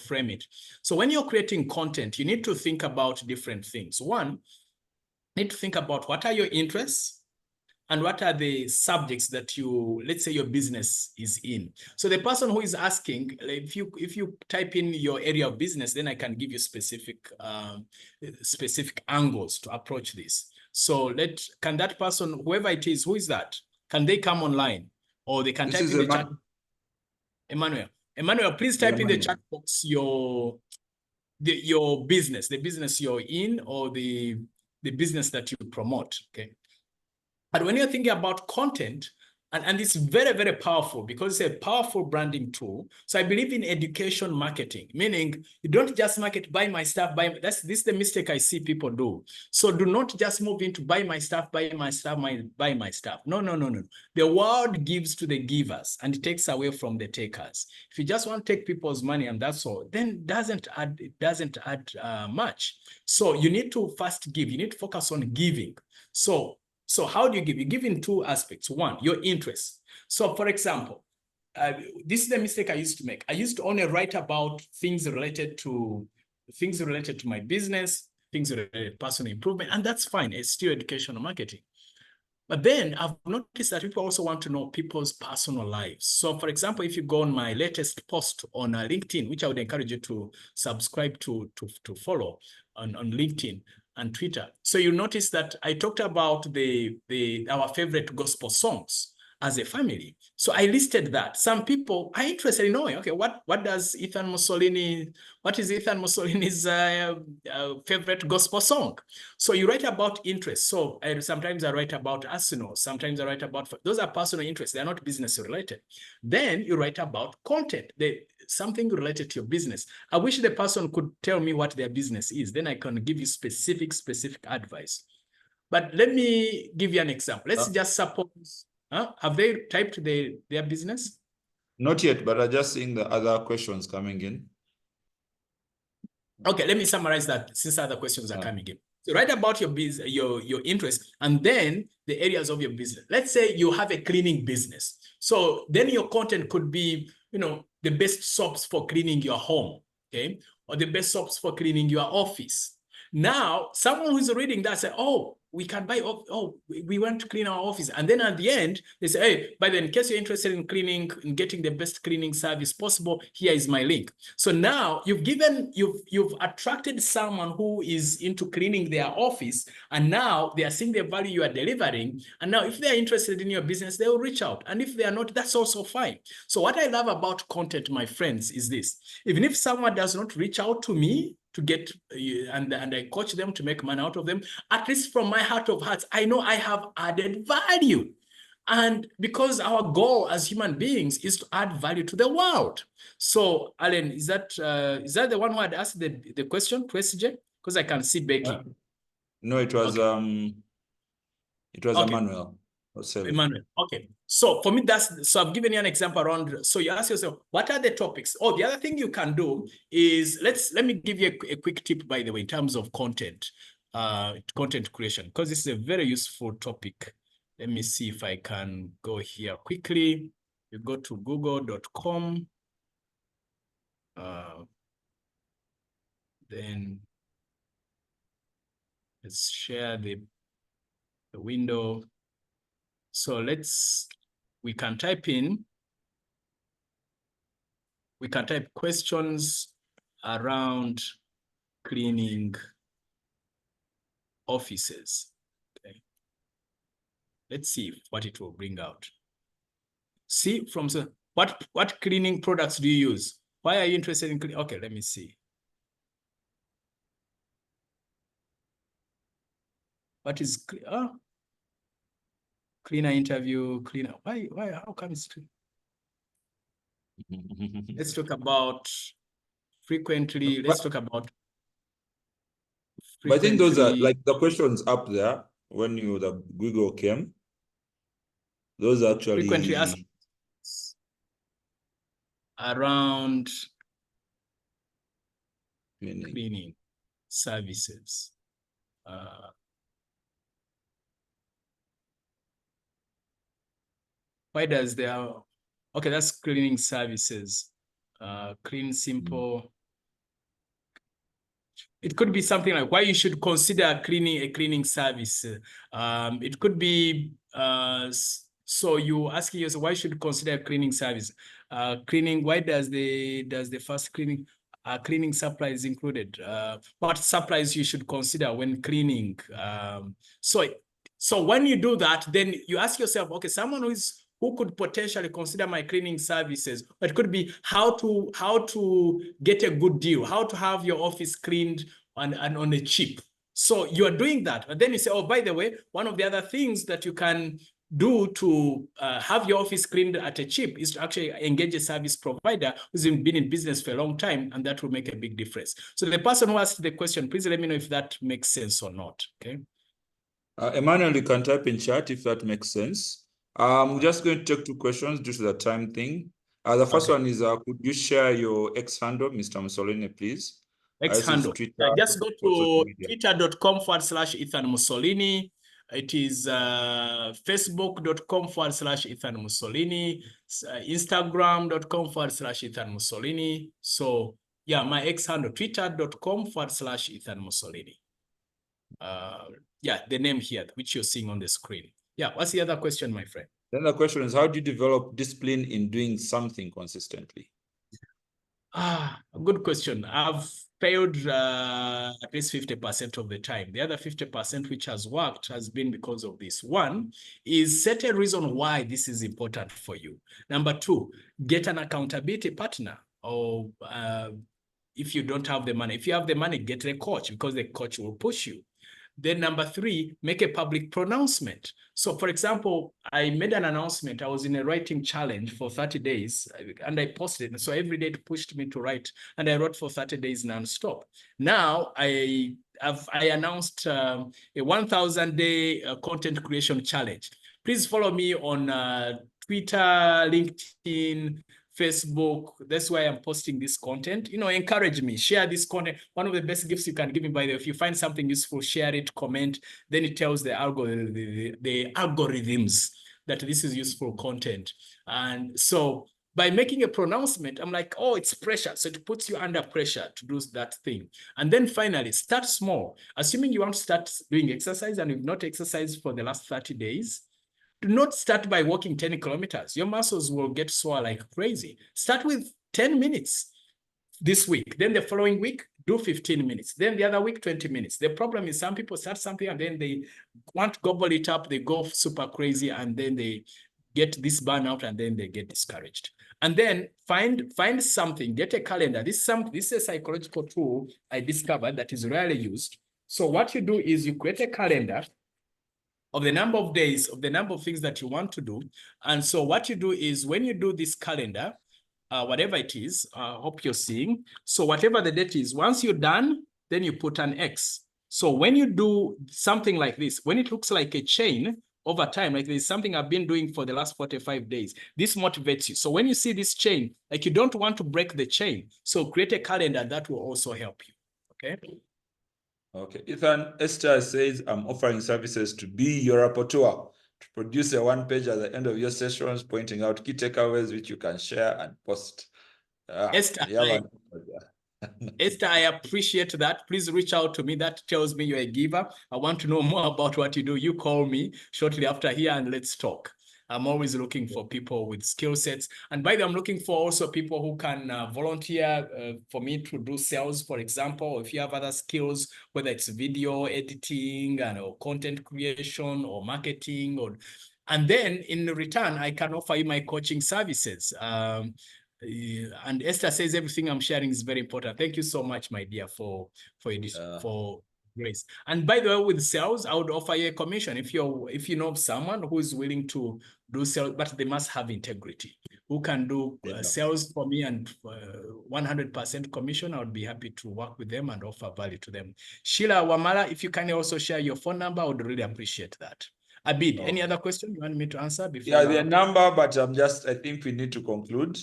frame it. So when you're creating content, you need to think about different things. One, you need to think about what are your interests and what are the subjects that let's say your business is in. So the person who is asking, if you type in your area of business, then I can give you specific angles to approach this. So can that person, whoever it is, who is that? Can they come online, or they can type in the chat? Emmanuel, please type in the chat box your business, the business you're in, or the business that you promote. Okay. But when you're thinking about content, and it's very, very powerful because it's a powerful branding tool. So I believe in education marketing, meaning you don't just market, buy my stuff, this is the mistake I see people do. So do not just move into buy my stuff, buy my stuff, buy my stuff. No. The world gives to the givers and it takes away from the takers. If you just want to take people's money and that's all, then it doesn't add much. So you need to first give. You need to focus on giving. So So how do you give? You give in two aspects. One, your interest. So for example, this is the mistake I used to make. I used to only write about things related to my business, things related to personal improvement, and that's fine. It's still educational marketing. But then I've noticed that people also want to know people's personal lives. So for example, if you go on my latest post on LinkedIn, which I would encourage you to subscribe to follow on LinkedIn and Twitter. So you notice that I talked about our favorite gospel songs as a family. So I listed that. Some people are interested in knowing, okay, what is Ethan Musolini's favorite gospel song? So you write about interests. So sometimes I write about Arsenal. Sometimes I write about, those are personal interests. They're not business related. Then you write about content, something related to your business. I wish the person could tell me what their business is. Then I can give you specific advice. But let me give you an example. Let's just suppose, have they typed their business? Not yet, but I'm just seeing the other questions coming in. Okay, let me summarize that since other questions are coming in. So write about your business, your interest, and then the areas of your business. Let's say you have a cleaning business. So then your content could be, the best soaps for cleaning your home, okay? Or the best soaps for cleaning your office. Now, someone who's reading that say, oh, we can buy, we want to clean our office. And then at the end, they say, hey, by the way, in case you're interested in cleaning and getting the best cleaning service possible, here is my link. So now you've attracted someone who is into cleaning their office, and now they are seeing the value you are delivering. And now if they're interested in your business, they will reach out. And if they are not, that's also fine. So what I love about content, my friends, is this. Even if someone does not reach out to me to get, and I coach them to make money out of them, at least from my heart of hearts, I know I have added value. And because our goal as human beings is to add value to the world. So, Alan, is that the one who had asked the question, SJ? Because I can see Becky. No, it was okay. Emmanuel. Emmanuel. Okay. So for me, so I've given you an example around. So you ask yourself, what are the topics? Oh, the other thing you can do is let me give you a quick tip, by the way, in terms of content creation, because this is a very useful topic. Let me see if I can go here quickly. You go to google.com. Then let's share the window. So we can type questions around cleaning offices. Okay. Let's see what it will bring out. See, what cleaning products do you use? Why are you interested in cleaning? Okay, let me see. What is cleaner interview, cleaner? Why, how come it's clean? Let's talk about frequently. Let's talk about frequently. But I think those are like the questions up there when the Google came. Those are actually frequently asked around cleaning services. Why does there? Okay, that's cleaning services. Clean, simple. It could be something like why you should consider a cleaning service. It could be so you asking yourself why you should consider a cleaning service. Cleaning. Why does the first cleaning cleaning supplies included? What supplies you should consider when cleaning? So when you do that, then you ask yourself, okay, someone who could potentially consider my cleaning services. It could be how to get a good deal, how to have your office cleaned and on a cheap. So you are doing that, but then you say, oh, by the way, one of the other things that you can do to have your office cleaned at a cheap is to actually engage a service provider who's been in business for a long time, and that will make a big difference. So the person who asked the question, please let me know if that makes sense or not, okay? Emmanuel, you can type in chat if that makes sense. We're just going to take two questions due to the time thing. The first one is, could you share your X handle, Mr. Musolini, please? X handle. Just go to twitter.com/Ethan Musolini. It is facebook.com/Ethan Musolini, instagram.com/Ethan Musolini. So yeah, my X handle, twitter.com/Ethan Musolini. Yeah, the name here, which you're seeing on the screen. Yeah, what's the other question, my friend? Then the question is, how do you develop discipline in doing something consistently? Good question. I've failed at least 50% of the time. The other 50% which has worked has been because of this. One is set a reason why this is important for you. Number two, get an accountability partner, or if you don't have the money. If you have the money, get a coach, because the coach will push you. Then number three, make a public pronouncement. So for example, I made an announcement. I was in a writing challenge for 30 days and I posted it. So every day it pushed me to write, and I wrote for 30 days nonstop. Now I announced a 1,000-day content creation challenge. Please follow me on Twitter, LinkedIn, Facebook. That's why I'm posting this content. Encourage me, share this content. One of the best gifts you can give me, by the way, if you find something useful, share it, comment, then it tells the algorithms that this is useful content. And so by making a pronouncement, I'm like, oh, it's pressure. So it puts you under pressure to do that thing. And then finally, start small. Assuming you want to start doing exercise and you've not exercised for the last 30 days, do not start by walking 10 kilometers. Your muscles will get sore like crazy. Start with 10 minutes this week. Then the following week, do 15 minutes. Then the other week, 20 minutes. The problem is some people start something and then they want to gobble it up. They go super crazy and then they get this burnout and then they get discouraged. And then find something, get a calendar. This is a psychological tool I discovered that is rarely used. So what you do is you create a calendar of the number of days, of the number of things that you want to do. And so what you do is when you do this calendar, whatever it is, hope you're seeing. So whatever the date is, once you're done, then you put an X. So when you do something like this, when it looks like a chain over time, like there's something I've been doing for the last 45 days, this motivates you. So when you see this chain, like you don't want to break the chain. So create a calendar that will also help you, okay? Okay, Ethan, Esther says, I'm offering services to be your rapporteur, to produce a one-page at the end of your sessions, pointing out key takeaways which you can share and post. Esther, Esther, I appreciate that. Please reach out to me. That tells me you're a giver. I want to know more about what you do. You call me shortly after here and let's talk. I'm always looking for people with skill sets. And by the way, I'm looking for also people who can volunteer for me to do sales, for example. If you have other skills, whether it's video editing or content creation or marketing, and then in return, I can offer you my coaching services. And Esther says everything I'm sharing is very important. Thank you so much, my dear, for grace. And by the way, with sales, I would offer you a commission if you know someone who is willing to do sales, but they must have integrity, who can do sales for me and 100% commission. I would be happy to work with them and offer value to them. Sheila Wamala, if you can also share your phone number, I would really appreciate that. Abid, any other question you want me to answer before? Yeah, the number, but I think we need to conclude.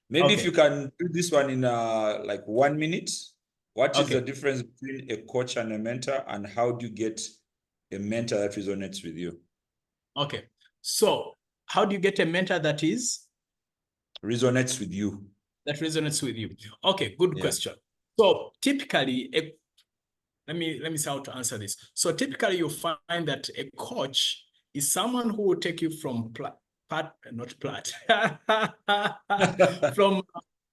Maybe if you can do this one in like 1 minute. What is the difference between a coach and a mentor, and how do you get a mentor that resonates with you? Okay, so how do you get a mentor that resonates with you? That resonates with you. Okay, good question. So typically, let me see how to answer this. So typically, you find that a coach is someone who will take you from from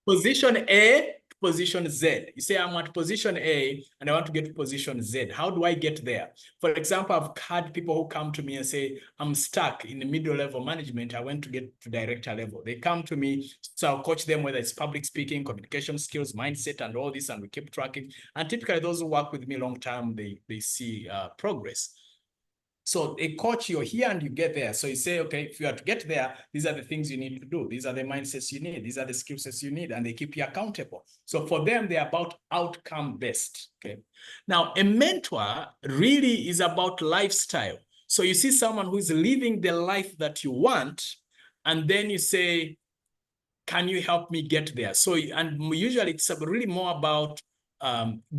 position A to position Z. You say, I'm at position A and I want to get to position Z. How do I get there? For example, I've had people who come to me and say, I'm stuck in the middle level management. I want to get to director level. They come to me, so I'll coach them, whether it's public speaking, communication skills, mindset, and all this, and we keep tracking. And typically those who work with me long term, they see progress. So a coach, you're here and you get there. So you say, okay, if you are to get there, these are the things you need to do. These are the mindsets you need. These are the skill sets you need, and they keep you accountable. So for them, they're about outcome based. Okay. Now, a mentor really is about lifestyle. So you see someone who is living the life that you want, and then you say, can you help me get there? So, and usually it's really more about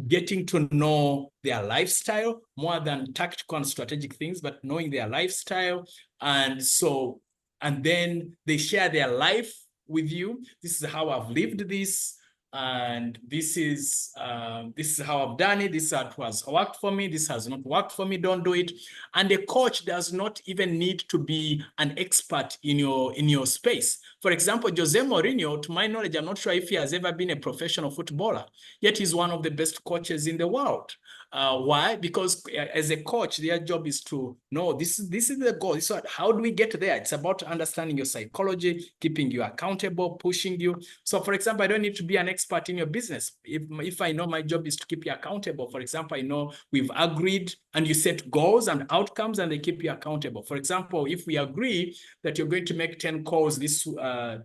getting to know their lifestyle more than tactical and strategic things, but knowing their lifestyle. And so, and then they share their life with you. This is how I've lived this. And this is how I've done it. This has worked for me. This has not worked for me. Don't do it. And a coach does not even need to be an expert in your space. For example, Jose Mourinho, to my knowledge, I'm not sure if he has ever been a professional footballer, yet he's one of the best coaches in the world. Why? Because as a coach, their job is to know this is the goal. So how do we get there? It's about understanding your psychology, keeping you accountable, pushing you. So for example, I don't need to be an expert in your business. If I know my job is to keep you accountable, for example, I know we've agreed and you set goals and outcomes and they keep you accountable. For example, if we agree that you're going to make 10 calls this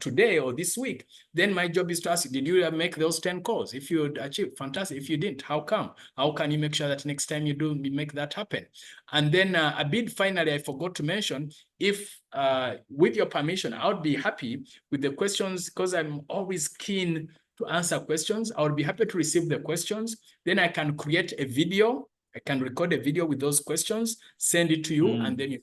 today or this week, then my job is to ask you, did you make those 10 calls? If you achieved, fantastic. If you didn't, how come? How can you make sure that next time you do, you make that happen? And then a bit finally, I forgot to mention, if with your permission, I would be happy with the questions because I'm always keen to answer questions. I would be happy to receive the questions. Then I can create a video. I can record a video with those questions, send it to you, and then you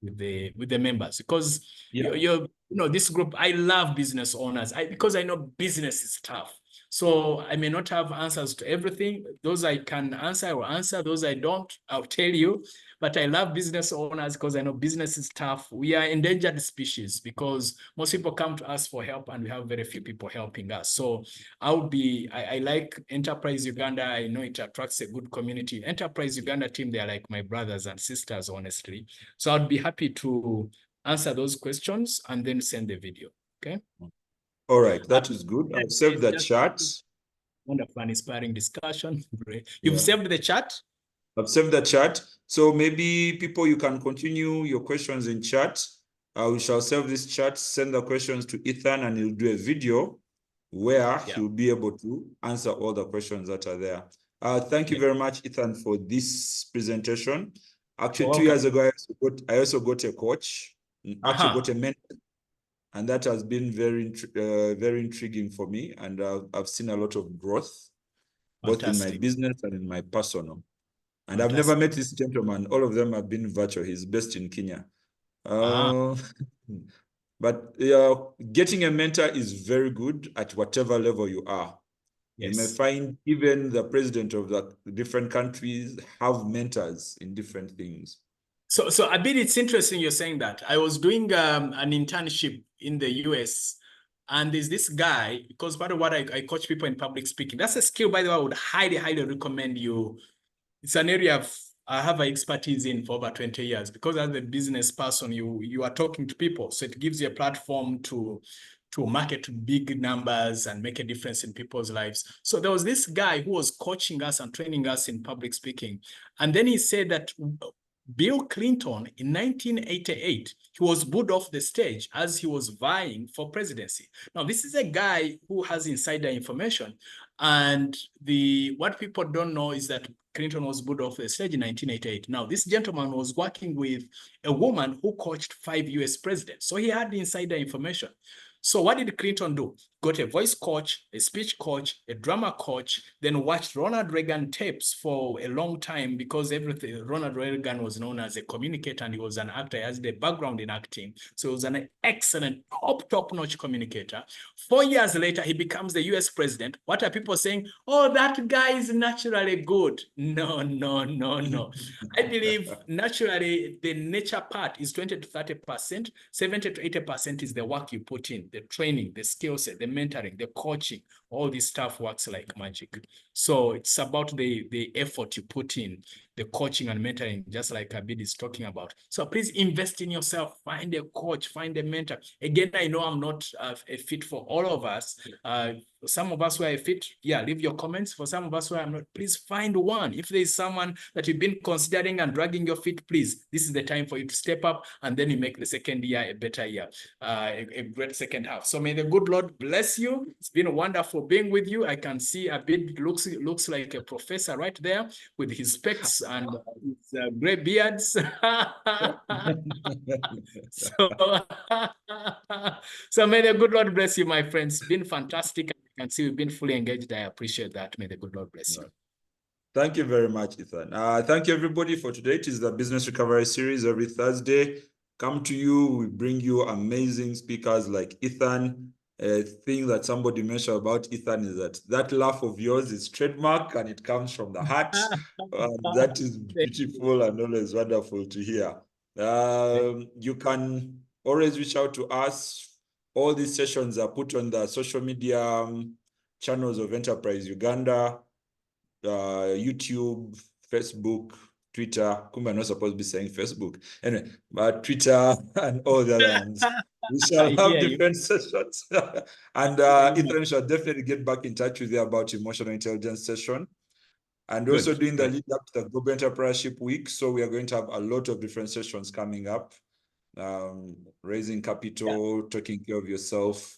with the members, because you know this group. I love business owners because I know business is tough. So I may not have answers to everything. Those I can answer, I will answer. Those I don't, I'll tell you. But I love business owners because I know business is tough. We are endangered species because most people come to us for help and we have very few people helping us. So I like Enterprise Uganda. I know it attracts a good community. Enterprise Uganda team, they're like my brothers and sisters, honestly. So I'd be happy to answer those questions and then send the video, okay? All right, that is good. I've saved the chat. Wonderful and inspiring discussion. You've saved the chat? I've saved the chat. So maybe people, you can continue your questions in chat. We shall save this chat, send the questions to Ethan, and he'll do a video where he'll be able to answer all the questions that are there. Thank you very much, Ethan, for this presentation. Actually, 2 years ago, I also got a coach. Actually got a mentor. And that has been very intriguing for me. And I've seen a lot of growth, both in my business and in my personal. And I've never met this gentleman. All of them have been virtual. He's based in Kenya. But getting a mentor is very good at whatever level you are. You may find even the president of the different countries have mentors in different things. So Abid, it's interesting you're saying that. I was doing an internship in the US, and there's this guy, because part of what I coach people in public speaking. That's a skill, by the way, I would highly, highly recommend you. It's an area I have an expertise in for over 20 years, because as a business person, you are talking to people. So it gives you a platform to market big numbers and make a difference in people's lives. So there was this guy who was coaching us and training us in public speaking. And then he said that Bill Clinton in 1988, he was booed off the stage as he was vying for presidency. Now, this is a guy who has insider information. And what people don't know is that Clinton was booed off the stage in 1988. Now, this gentleman was working with a woman who coached 5 US presidents. So he had the insider information. So what did Clinton do? Got a voice coach, a speech coach, a drama coach, then watched Ronald Reagan tapes for a long time, because Ronald Reagan was known as a communicator and he was an actor. He has the background in acting. So he was an excellent, top-notch communicator. 4 years later, he becomes the US president. What are people saying? Oh, that guy is naturally good. No. I believe naturally the nature part is 20 to 30%, 70 to 80% is the work you put in, the training, the skill set, the mentoring, the coaching. All this stuff works like magic. So it's about the effort you put in, the coaching and mentoring, just like Abid is talking about. So please invest in yourself, find a coach, find a mentor. Again, I know I'm not a fit for all of us. For some of us who are a fit, leave your comments. For some of us who are not, please find one. If there is someone that you've been considering and dragging your feet, please, this is the time for you to step up, and then you make the second year a better year, a great second half. So may the good Lord bless you. It's been wonderful being with you. I can see Abid looks like a professor right there with his specs and his gray beards. So may the good Lord bless you, my friends. It's been fantastic. can see we've been fully engaged. I appreciate that. May the good Lord bless you. Thank you very much, Ethan. Thank you, everybody, for today. It is the Business Recovery Series every Thursday. Come to you, we bring you amazing speakers like Ethan. A thing that somebody mentioned about Ethan is that laugh of yours is trademark and it comes from the heart. That is beautiful and always wonderful to hear. You can always reach out to us. All these sessions are put on the social media channels of Enterprise Uganda. YouTube, Facebook, Twitter. Kumba, I'm not supposed to be saying Facebook. Anyway, but Twitter and all the other ones. We shall have different sessions. And Ethan shall definitely get back in touch with you about emotional intelligence session. And also doing the lead up to the Global Entrepreneurship Week. So we are going to have a lot of different sessions coming up. Raising capital, taking care of yourself,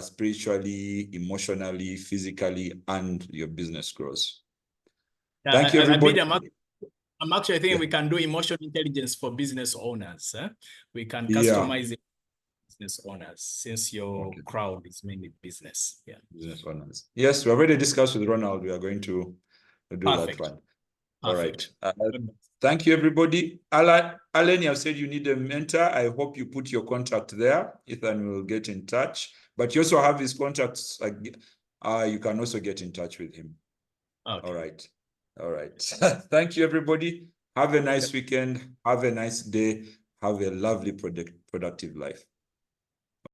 spiritually, emotionally, physically, and your business grows. Thank you, everybody. I'm actually thinking we can do emotional intelligence for business owners. We can customize it for business owners since your crowd is mainly business. Business owners. Yes, we already discussed with Ronald. We are going to do that one. All right. Thank you, everybody. Alan, you have said you need a mentor. I hope you put your contact there. Ethan will get in touch. But you also have his contacts. You can also get in touch with him. All right. All right. Thank you, everybody. Have a nice weekend. Have a nice day. Have a lovely, productive life.